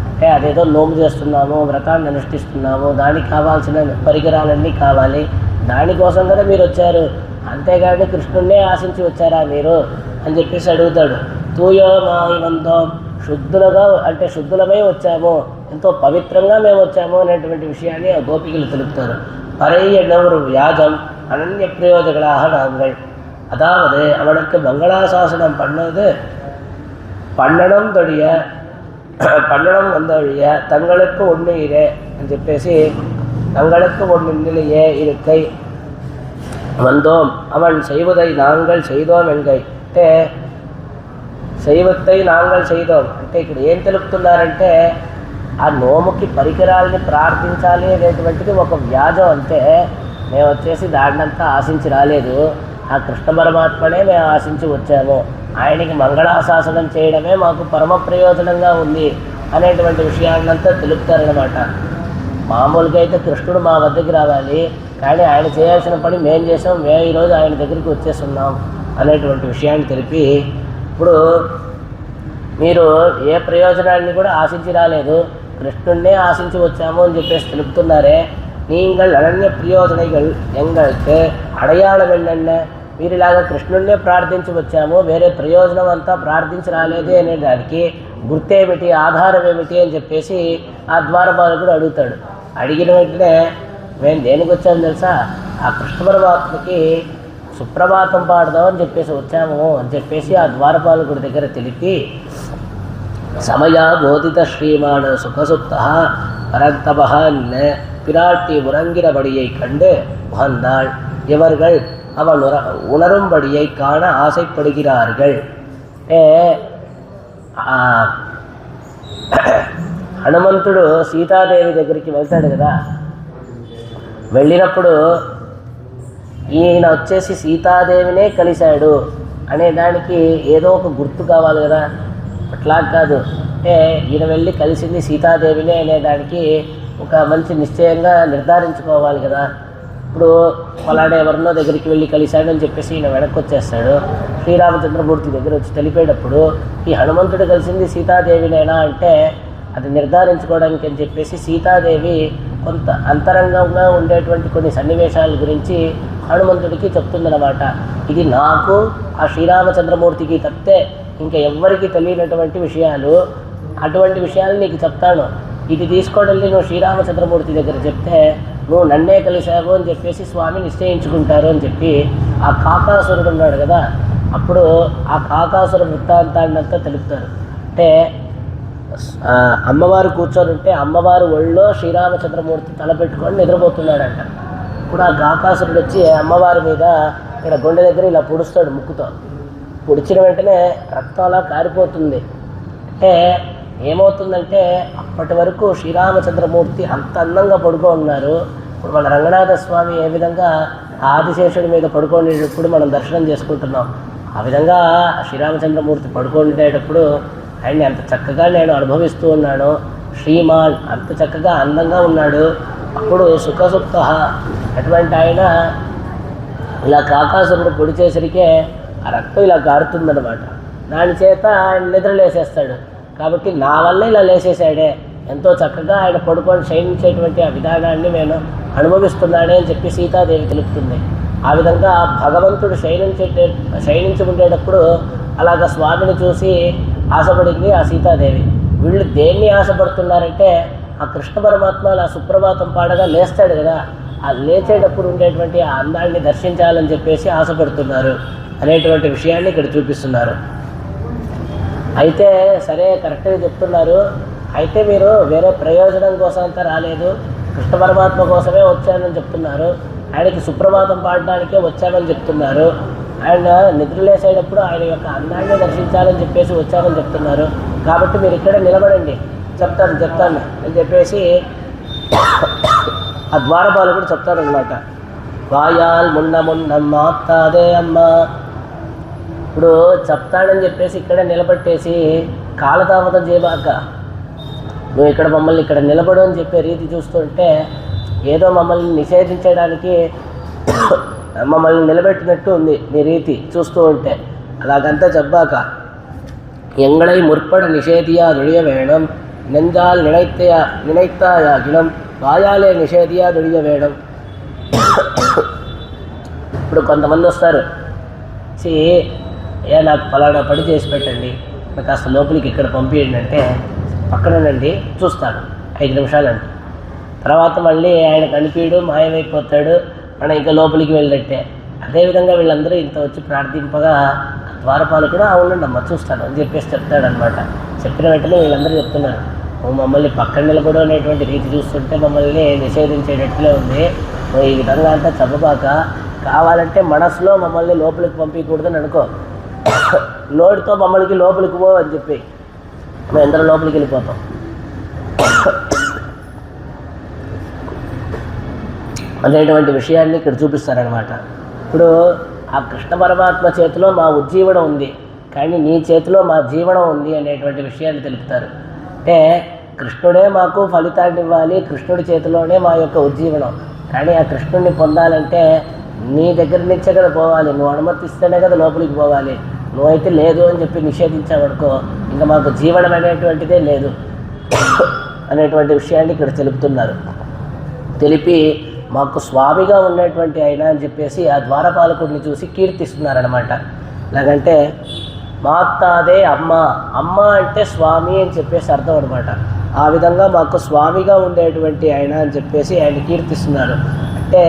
Speaker 1: అంటే అదేదో నోము చేస్తున్నాము, వ్రతాన్ని అనుష్ఠిస్తున్నాము, దానికి కావాల్సిన పరికరాలన్నీ కావాలి, దానికోసం కదా మీరు వచ్చారు, అంతేగాని కృష్ణుడినే ఆశించి వచ్చారా మీరు అని చెప్పేసి అడుగుతాడు. తూయో మాయివంతో శుద్ధులుగా అంటే శుద్ధులమై వచ్చాము, ఎంతో పవిత్రంగా మేము వచ్చాము అనేటువంటి విషయాన్ని ఆ గోపికలు తెలుపుతారు. பறையனொரு வியாஜம் அனன்ய பிரயோஜகளாக நாங்கள், அதாவது அவனுக்கு மங்களாசாசனம் பண்ணணும் வந்தொழிய தங்களுக்கு ஒன்று இரு అని చెప్పేసి தங்களுக்கு ஒன்றிலேயே இருக்கை வந்தோம், அவன் செய்வதை நாங்கள் செய்தோம் என்கై అంటే శైవத்தை నాంగల్ చేయదోం అంటే ఇక్కడ ఏం తెలుపుతున్నారంటే ఆ నోముకి పరికరాలని ప్రార్థించాలి అనేటువంటిది ఒక వ్యాజం, అంటే మేము వచ్చేసి దాన్నంతా ఆశించి రాలేదు, ఆ కృష్ణ పరమాత్మనే మేము ఆశించి వచ్చాము, ఆయనకి మంగళాశాసనం చేయడమే మాకు పరమ ప్రయోజనంగా ఉంది అనేటువంటి విషయాన్నంతా తెలుపుతారనమాట. మామూలుగా అయితే కృష్ణుడు మా వద్దకి రావాలి, కానీ ఆయన చేయాల్సిన పని మేము చేసాం, మేము ఈరోజు ఆయన దగ్గరికి వచ్చేస్తున్నాం అనేటువంటి విషయాన్ని తెలిపి, ఇప్పుడు మీరు ఏ ప్రయోజనాన్ని కూడా ఆశించి రాలేదు, కృష్ణుడినే ఆశించి వచ్చాము అని చెప్పేసి తెలుపుతున్నారే. நீங்கள் అనన్య ప్రయోజనైகள் எங்களுக்கு అడయాళం ఏంటంటే మీరు ఇలాగ కృష్ణుడినే ప్రార్థించి వచ్చాము, వేరే ప్రయోజనం అంతా ప్రార్థించి రాలేదు అనే దానికి గుర్తేమిటి, ఆధారం ఏమిటి అని చెప్పేసి ఆ ద్వారపాలకుడు అడుగుతాడు. అడిగిన వెంటనే మేము దేనికి వచ్చాము తెలుసా, ఆ కృష్ణ పరమాత్మకి సుప్రభాతం పాడదాం అని చెప్పేసి వచ్చాము అని చెప్పేసి ఆ ద్వారపాలకుడి దగ్గర తెలిపి, సమయా బోధిత శ్రీమాన్ సుఖసుప్త పరంతప பிராட்டி உறங்கிறபடியை கண்டு உகந்தாள். இவர்கள் அவள் உணரும்படியை காண ఆశப்படுகிறார்கள். హనుమంతుడు సీతాదేవి దగ్గరికి వెళ్తాడు కదా, వెళ్ళినప్పుడు ఈయన వచ్చేసి సీతాదేవినే కలిశాడు అనే దానికి ఏదో ఒక గుర్తు కావాలి కదా. అట్లా కాదు, అంటే ఈయన వెళ్ళి కలిసింది సీతాదేవినే అనే దానికి ఒక మంచి నిశ్చయంగా నిర్ధారించుకోవాలి కదా. ఇప్పుడు పలానా ఎవరినో దగ్గరికి వెళ్ళి కలిశాడు అని చెప్పేసి ఈయన వెనక్కి వచ్చేస్తాడు. శ్రీరామచంద్రమూర్తి దగ్గర వచ్చి తెలిపేటప్పుడు ఈ హనుమంతుడు కలిసింది సీతాదేవినేనా అంటే అది నిర్ధారించుకోవడానికి అని చెప్పేసి సీతాదేవి కొంత అంతరంగంగా ఉండేటువంటి కొన్ని సన్నివేశాల గురించి హనుమంతుడికి చెప్తుందన్నమాట. ఇది నాకు ఆ శ్రీరామచంద్రమూర్తికి తప్పితే ఇంకా ఎవ్వరికి తెలియనటువంటి విషయాలు, అటువంటి విషయాలు నీకు చెప్తాను. ఇది తీసుకోవడం నువ్వు శ్రీరామచంద్రమూర్తి దగ్గర చెప్తే నువ్వు నన్నే కలిశావు అని చెప్పేసి స్వామి నిశ్చయించుకుంటారు అని చెప్పి ఆ కాకాసురుడు ఉన్నాడు కదా, అప్పుడు ఆ కాకాసుర వృత్తాంతాన్ని అంతా తెలుపుతారు. అంటే అమ్మవారు కూర్చొని ఉంటే అమ్మవారు ఒళ్ళో శ్రీరామచంద్రమూర్తి తలపెట్టుకొని నిద్రపోతున్నాడంట. ఇప్పుడు ఆ కాకాసురుడు వచ్చి అమ్మవారి మీద ఇక్కడ గుండె దగ్గర ఇలా పొడుస్తాడు ముక్కుతో. పొడిచిన వెంటనే రక్తం అలా కారిపోతుంది. అంటే ఏమవుతుందంటే అప్పటి వరకు శ్రీరామచంద్రమూర్తి అంత అందంగా పడుకో ఉన్నారు. ఇప్పుడు మన రంగనాథ స్వామి ఏ విధంగా ఆదిశేషుడి మీద పడుకోనేటప్పుడు మనం దర్శనం చేసుకుంటున్నాం, ఆ విధంగా శ్రీరామచంద్రమూర్తి పడుకుండేటప్పుడు ఆయన్ని అంత చక్కగా నేను అనుభవిస్తూ ఉన్నాను. శ్రీమాన్ అంత చక్కగా అందంగా ఉన్నాడు. అప్పుడు సుఖసుప్త అటువంటి ఆయన ఇలా కాకాసురుడు పొడి చేసరికే ఆ రక్తం ఇలా కారుతుందన్నమాట. దాని చేత ఆయన నిద్రలేసేస్తాడు. కాబట్టి నా వల్ల ఇలా లేసేసాడే, ఎంతో చక్కగా ఆయన పడుకొని శయనించేటువంటి ఆ విధానాన్ని నేను అనుభవిస్తున్నాడే అని చెప్పి సీతాదేవి తెలుపుతుంది. ఆ విధంగా భగవంతుడు శయనించి ఉండేటప్పుడు అలాగ స్వామిని చూసి ఆశపడింది ఆ సీతాదేవి. వీళ్ళు దేన్ని ఆశపడుతున్నారంటే ఆ కృష్ణ పరమాత్మ అలా సుప్రభాతం పాడగా లేస్తాడు కదా, ఆ లేచేటప్పుడు ఉండేటువంటి ఆ అందాన్ని దర్శించాలని చెప్పేసి ఆశపడుతున్నారు అనేటువంటి విషయాన్ని ఇక్కడ చూపిస్తున్నారు. అయితే సరే కరెక్ట్గా చెప్తున్నారు. అయితే మీరు వేరే ప్రయోజనం కోసం అంతా రాలేదు, కృష్ణ పరమాత్మ కోసమే వచ్చానని చెప్తున్నారు. ఆయనకి సుప్రభాతం పాడడానికే వచ్చానని చెప్తున్నారు. ఆయన నిద్రలేసేటప్పుడు ఆయన యొక్క అందాన్ని దర్శించాలని చెప్పేసి వచ్చానని చెప్తున్నారు. కాబట్టి మీరు ఇక్కడే నిలబడండి, చెప్తాను అని చెప్పేసి ఆ ద్వారపాలకుడు చెప్తాడనమాట. వాయాల్ మున్న మాతాదే అమ్మ. ఇప్పుడు చెప్తాడని చెప్పేసి ఇక్కడే నిలబెట్టేసి కాలతామతం చేయబాక, నువ్వు ఇక్కడ మమ్మల్ని ఇక్కడ నిలబడు అని చెప్పే రీతి చూస్తుంటే ఏదో మమ్మల్ని నిషేధించడానికి మమ్మల్ని నిలబెట్టినట్టు ఉంది నీ రీతి చూస్తూ ఉంటే. అలాగంతా చెప్పాక ఎంగళై ముற்பడ నిషేధియా దుడియ వేయడం, నెంజాల్ నినైత్తాయాగినం వాయాలే నిషేధియా దుడియ వేయడం. ఇప్పుడు కొంతమంది వస్తారు, నాకు ఫలానా పని చేసి పెట్టండి, నాకు కాస్త లోపలికి ఇక్కడ పంపించండి అంటే పక్కనండి చూస్తాను 5 నిమిషాలండి. తర్వాత మళ్ళీ ఆయన కనిపించడు, మాయమైపోతాడు, మనం ఇంకా లోపలికి వెళ్ళినట్టే. అదేవిధంగా వీళ్ళందరూ ఇంత వచ్చి ప్రార్థింపగా ద్వారపాలకుడు అవునండి అమ్మ చూస్తాను అని చెప్పేసి చెప్తాడనమాట. చెప్పిన వెంటనే వీళ్ళందరూ చెప్తున్నారు, మమ్మల్ని పక్కన నిలబడు అనేటువంటి రీతి చూస్తుంటే మమ్మల్ని నిషేధించేటట్లే ఉంది, ఈ విధంగా అంతా చెప్పబాక, కావాలంటే మనసులో మమ్మల్ని లోపలికి పంపించకూడదని అనుకో, నోటితో మమ్మల్ని లోపలికి పో అని చెప్పి మేము అందరం లోపలికి వెళ్ళిపోతాం. అనేటువంటి విషయాన్ని ఇక్కడ చూపిస్తారనమాట. ఇప్పుడు ఆ కృష్ణ పరమాత్మ చేతిలో మా ఉజ్జీవనం ఉంది, కానీ నీ చేతిలో మా జీవనం ఉంది అనేటువంటి విషయాన్ని తెలుపుతారు. అంటే కృష్ణుడే మాకు ఫలితాన్ని ఇవ్వాలి, కృష్ణుడి చేతిలోనే మా యొక్క ఉజ్జీవనం, కానీ ఆ కృష్ణుడిని పొందాలంటే నీ దగ్గర నుంచే కదా పోవాలి, నువ్వు అనుమతిస్తేనే కదా లోపలికి పోవాలి. నువ్వైతే లేదు అని చెప్పి నిషేధించావనుకో ఇంకా మాకు జీవనం అనేటువంటిదే లేదు అనేటువంటి విషయాన్ని ఇక్కడ తెలుపుతున్నారు. తెలిపి మాకు స్వామిగా ఉన్నటువంటి ఆయన అని చెప్పేసి ఆ ద్వారపాలకుడిని చూసి కీర్తిస్తున్నారనమాట. ఎలాగంటే మాతాదే అమ్మ, అమ్మ అంటే స్వామి అని చెప్పేసి అర్థం అనమాట. ఆ విధంగా మాకు స్వామిగా ఉండేటువంటి ఆయన అని చెప్పేసి ఆయన కీర్తిస్తున్నారు. అంటే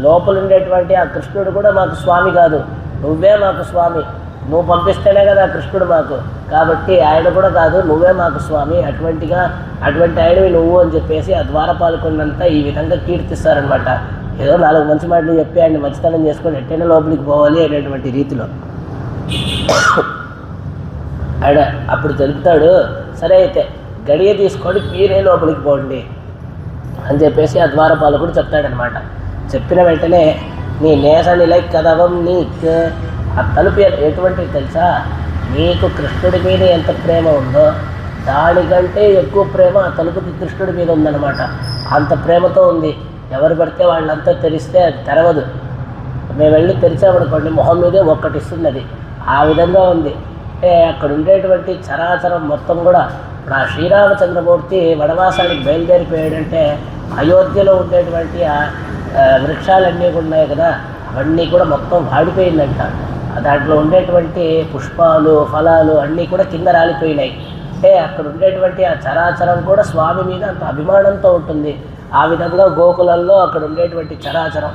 Speaker 1: లోపల ఉండేటువంటి ఆ కృష్ణుడు కూడా మాకు స్వామి కాదు, నువ్వే మాకు స్వామి, నువ్వు పంపిస్తేనే కదా కృష్ణుడు మాకు, కాబట్టి ఆయన కూడా కాదు నువ్వే మాకు స్వామి, అటువంటి ఆయనవి నువ్వు అని చెప్పేసి ఆ ద్వారపాలకుడినంతా ఈ విధంగా కీర్తిస్తారనమాట. ఏదో 4 మంచి మాటలు చెప్పి ఆయన మంచితనం చేసుకొని ఎట్టైనా లోపలికి పోవాలి అనేటువంటి రీతిలో ఆయన అప్పుడు తెలుపుతాడు. సరే అయితే గడియ తీసుకొని మీరే లోపలికి పోండి అని చెప్పేసి ఆ ద్వారపాలకుడు చెప్తాడనమాట. చెప్పిన వెంటనే నీ నేసనిలై కదవం నీకు, ఆ తలుపు ఎటువంటిది తెలుసా, నీకు కృష్ణుడి మీద ఎంత ప్రేమ ఉందో దానికంటే ఎక్కువ ప్రేమ ఆ తలుపుకి కృష్ణుడి మీద ఉందన్నమాట. అంత ప్రేమతో ఉంది. ఎవరు పడితే వాళ్ళంతా తెరిస్తే అది తెరవదు. మేము వెళ్ళి తెరిచామనుకోండి మొహం మీదే ఒక్కటి ఇస్తుంది. అది ఆ విధంగా ఉంది. అంటే అక్కడ ఉండేటువంటి చరాచరం మొత్తం కూడా ఇప్పుడు ఆ శ్రీరామచంద్రమూర్తి వనవాసానికి బయలుదేరిపోయాడంటే అయోధ్యలో ఉండేటువంటి ఆ వృక్షాలన్నీ ఉన్నాయి కదా, అవన్నీ కూడా మొత్తం వాడిపోయిందంట. దాంట్లో ఉండేటువంటి పుష్పాలు ఫలాలు అన్నీ కూడా కింద రాలిపోయినాయి. అంటే అక్కడ ఉండేటువంటి ఆ చరాచరం కూడా స్వామి మీద అంత అభిమానంతో ఉంటుంది. ఆ విధంగా గోకులంలో అక్కడ ఉండేటువంటి చరాచరం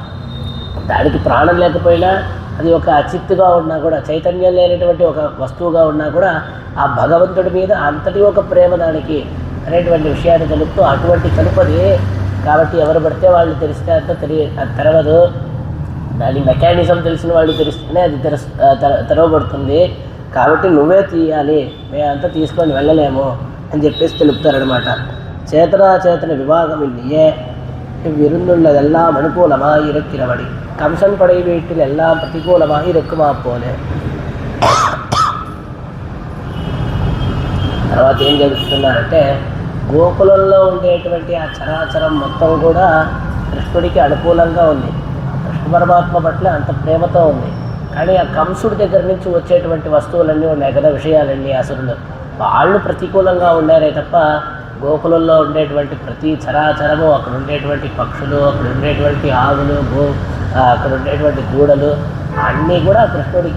Speaker 1: దానికి ప్రాణం లేకపోయినా, అది ఒక అచిత్తుగా ఉన్నా కూడా, చైతన్యం లేనటువంటి ఒక వస్తువుగా ఉన్నా కూడా ఆ భగవంతుడి మీద అంతటి ఒక ప్రేమ దానికి అనేటువంటి విషయాన్ని తెలుపుతూ అటువంటి తలుపది. కాబట్టి ఎవరు పడితే వాళ్ళు తెరిస్తే అంతా తెరవదు. దాని మెకానిజం తెలిసిన వాళ్ళు తెరిస్తేనే అది తెరవబడుతుంది. కాబట్టి నువ్వే తీయాలి, మేమంతా తీసుకొని వెళ్ళలేము అని చెప్పేసి తెలుపుతారనమాట. சேத்தனா விவாகம் இல்லையே, இவ்விருந்துள்ளதெல்லாம் அனுகூலமாக இருக்கிறபடி கம்சன் படை வீட்டில் எல்லாம் பிரதிகூலமாக இருக்குமா போல. తర్వాత ఏం జరుగుతున్నారంటే గోకులంలో ఉండేటువంటి ఆ చరాచరం మొత్తం కూడా కృష్ణుడికి అనుకూలంగా ఉంది. కృష్ణ పరమాత్మ పట్ల అంత ప్రేమతో ఉంది. కానీ ఆ కంసుడి దగ్గర నుంచి వచ్చేటువంటి వస్తువులన్నీ ఉన్నాయి కదా, విషయాలన్నీ అసురులు, వాళ్ళు ప్రతికూలంగా ఉండారే తప్ప గోకులంలో ఉండేటువంటి ప్రతి చరాచరము, అక్కడ ఉండేటువంటి పక్షులు, అక్కడ ఉండేటువంటి ఆవులు, అక్కడ ఉండేటువంటి దూడలు అన్నీ కూడా కృష్ణుడి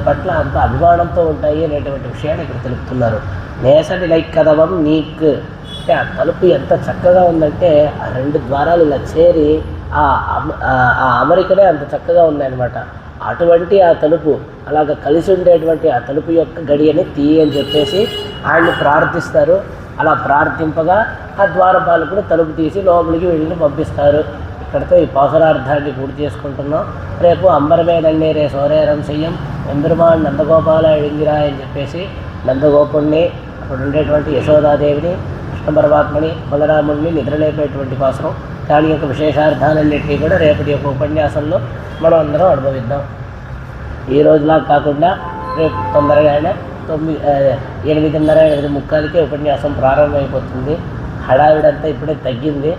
Speaker 1: పట్ల అంత అభిమానంతో ఉంటాయి అనేటువంటి విషయాన్ని ఇక్కడ తెలుపుతున్నారు. నేసని లైక్ కదవం నీక్ అంటే ఆ తలుపు ఎంత చక్కగా ఉందంటే ఆ 2 ద్వారాలు ఇలా చేరి ఆ అమరికనే అంత చక్కగా ఉన్నాయన్నమాట. అటువంటి ఆ తలుపు అలాగ కలిసి ఉండేటువంటి ఆ తలుపు యొక్క గడియని అని చెప్పేసి ఆయన్ని ప్రార్థిస్తారు. అలా ప్రార్థింపగా ఆ ద్వారపాలకుడు తలుపు తీసి లోపలికి వెళ్ళి పంపిస్తారు. ఇక్కడితో ఈ పాసురార్థాన్ని పూర్తి చేసుకుంటున్నాం. రేపు అంబరమేదన్నేరే సోరేరం చెయ్యం ఎంబెరుమాన్ నందగోపాల ఎడింగిరా అని చెప్పేసి నందగోపుణ్ణి, అక్కడ ఉండేటువంటి యశోదాదేవిని, కృష్ణ పరమాత్మని, బలరాముడిని నిద్రలేపేటువంటి పాసురం, దాని యొక్క విశేషార్థాలన్నింటినీ కూడా రేపటి యొక్క ఉపన్యాసంలో మనం అందరం అనుభవిద్దాం. ఈ రోజులా కాకుండా రేపు తొందరగా 8:30, 8:45కే ఉపన్యాసం ప్రారంభమైపోతుంది. హడావిడంతా ఇప్పుడే తగ్గింది.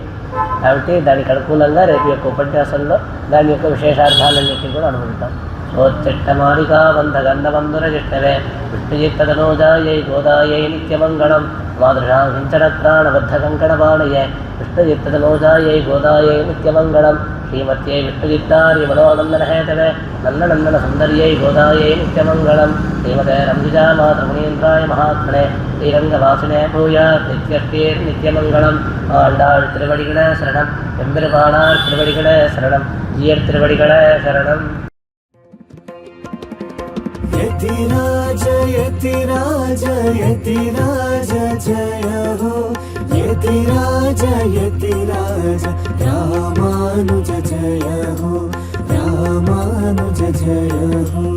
Speaker 1: కాబట్టి దానికి అనుకూలంగా రేపు యొక్క ఉపన్యాసంలో దాని యొక్క విశేషార్థాలన్నింటినీ కూడా అనుభవిద్దాం. సోచ్చట్టమాలికా వందగంధవందుర జిష్టవే విష్ణుజిత్తదనోజాయై గోదాయై నిత్యమంగళం మాదృశాం హించనత్రాణబద్ధకంకణబాణయే విష్ణుజిత్తదనోజాయై గోదాయై నిత్యమంగళం శ్రీమత్యై విష్ణుజిత్తార్య మనోనందనహేతవే నందనందన సుందర్యై గోదాయై నిత్యమంగళం శ్రీమతే రంజిజా మాతృమునీంద్రాయ మహాత్మనే శ్రీరంగవాసినే భూయాత్ நித்யமங்கலம் ஆண்டாள் திருவடிகளே சரணம், எம்பெருமானார் திருவடிகளே சரணம், ஜீயர் திருவடிகளே சரணம்.
Speaker 2: यतिराज यतिराज यतिराज जय हो, यतिराज यतिराज रामानुज जय हो, रामानुज जय हो.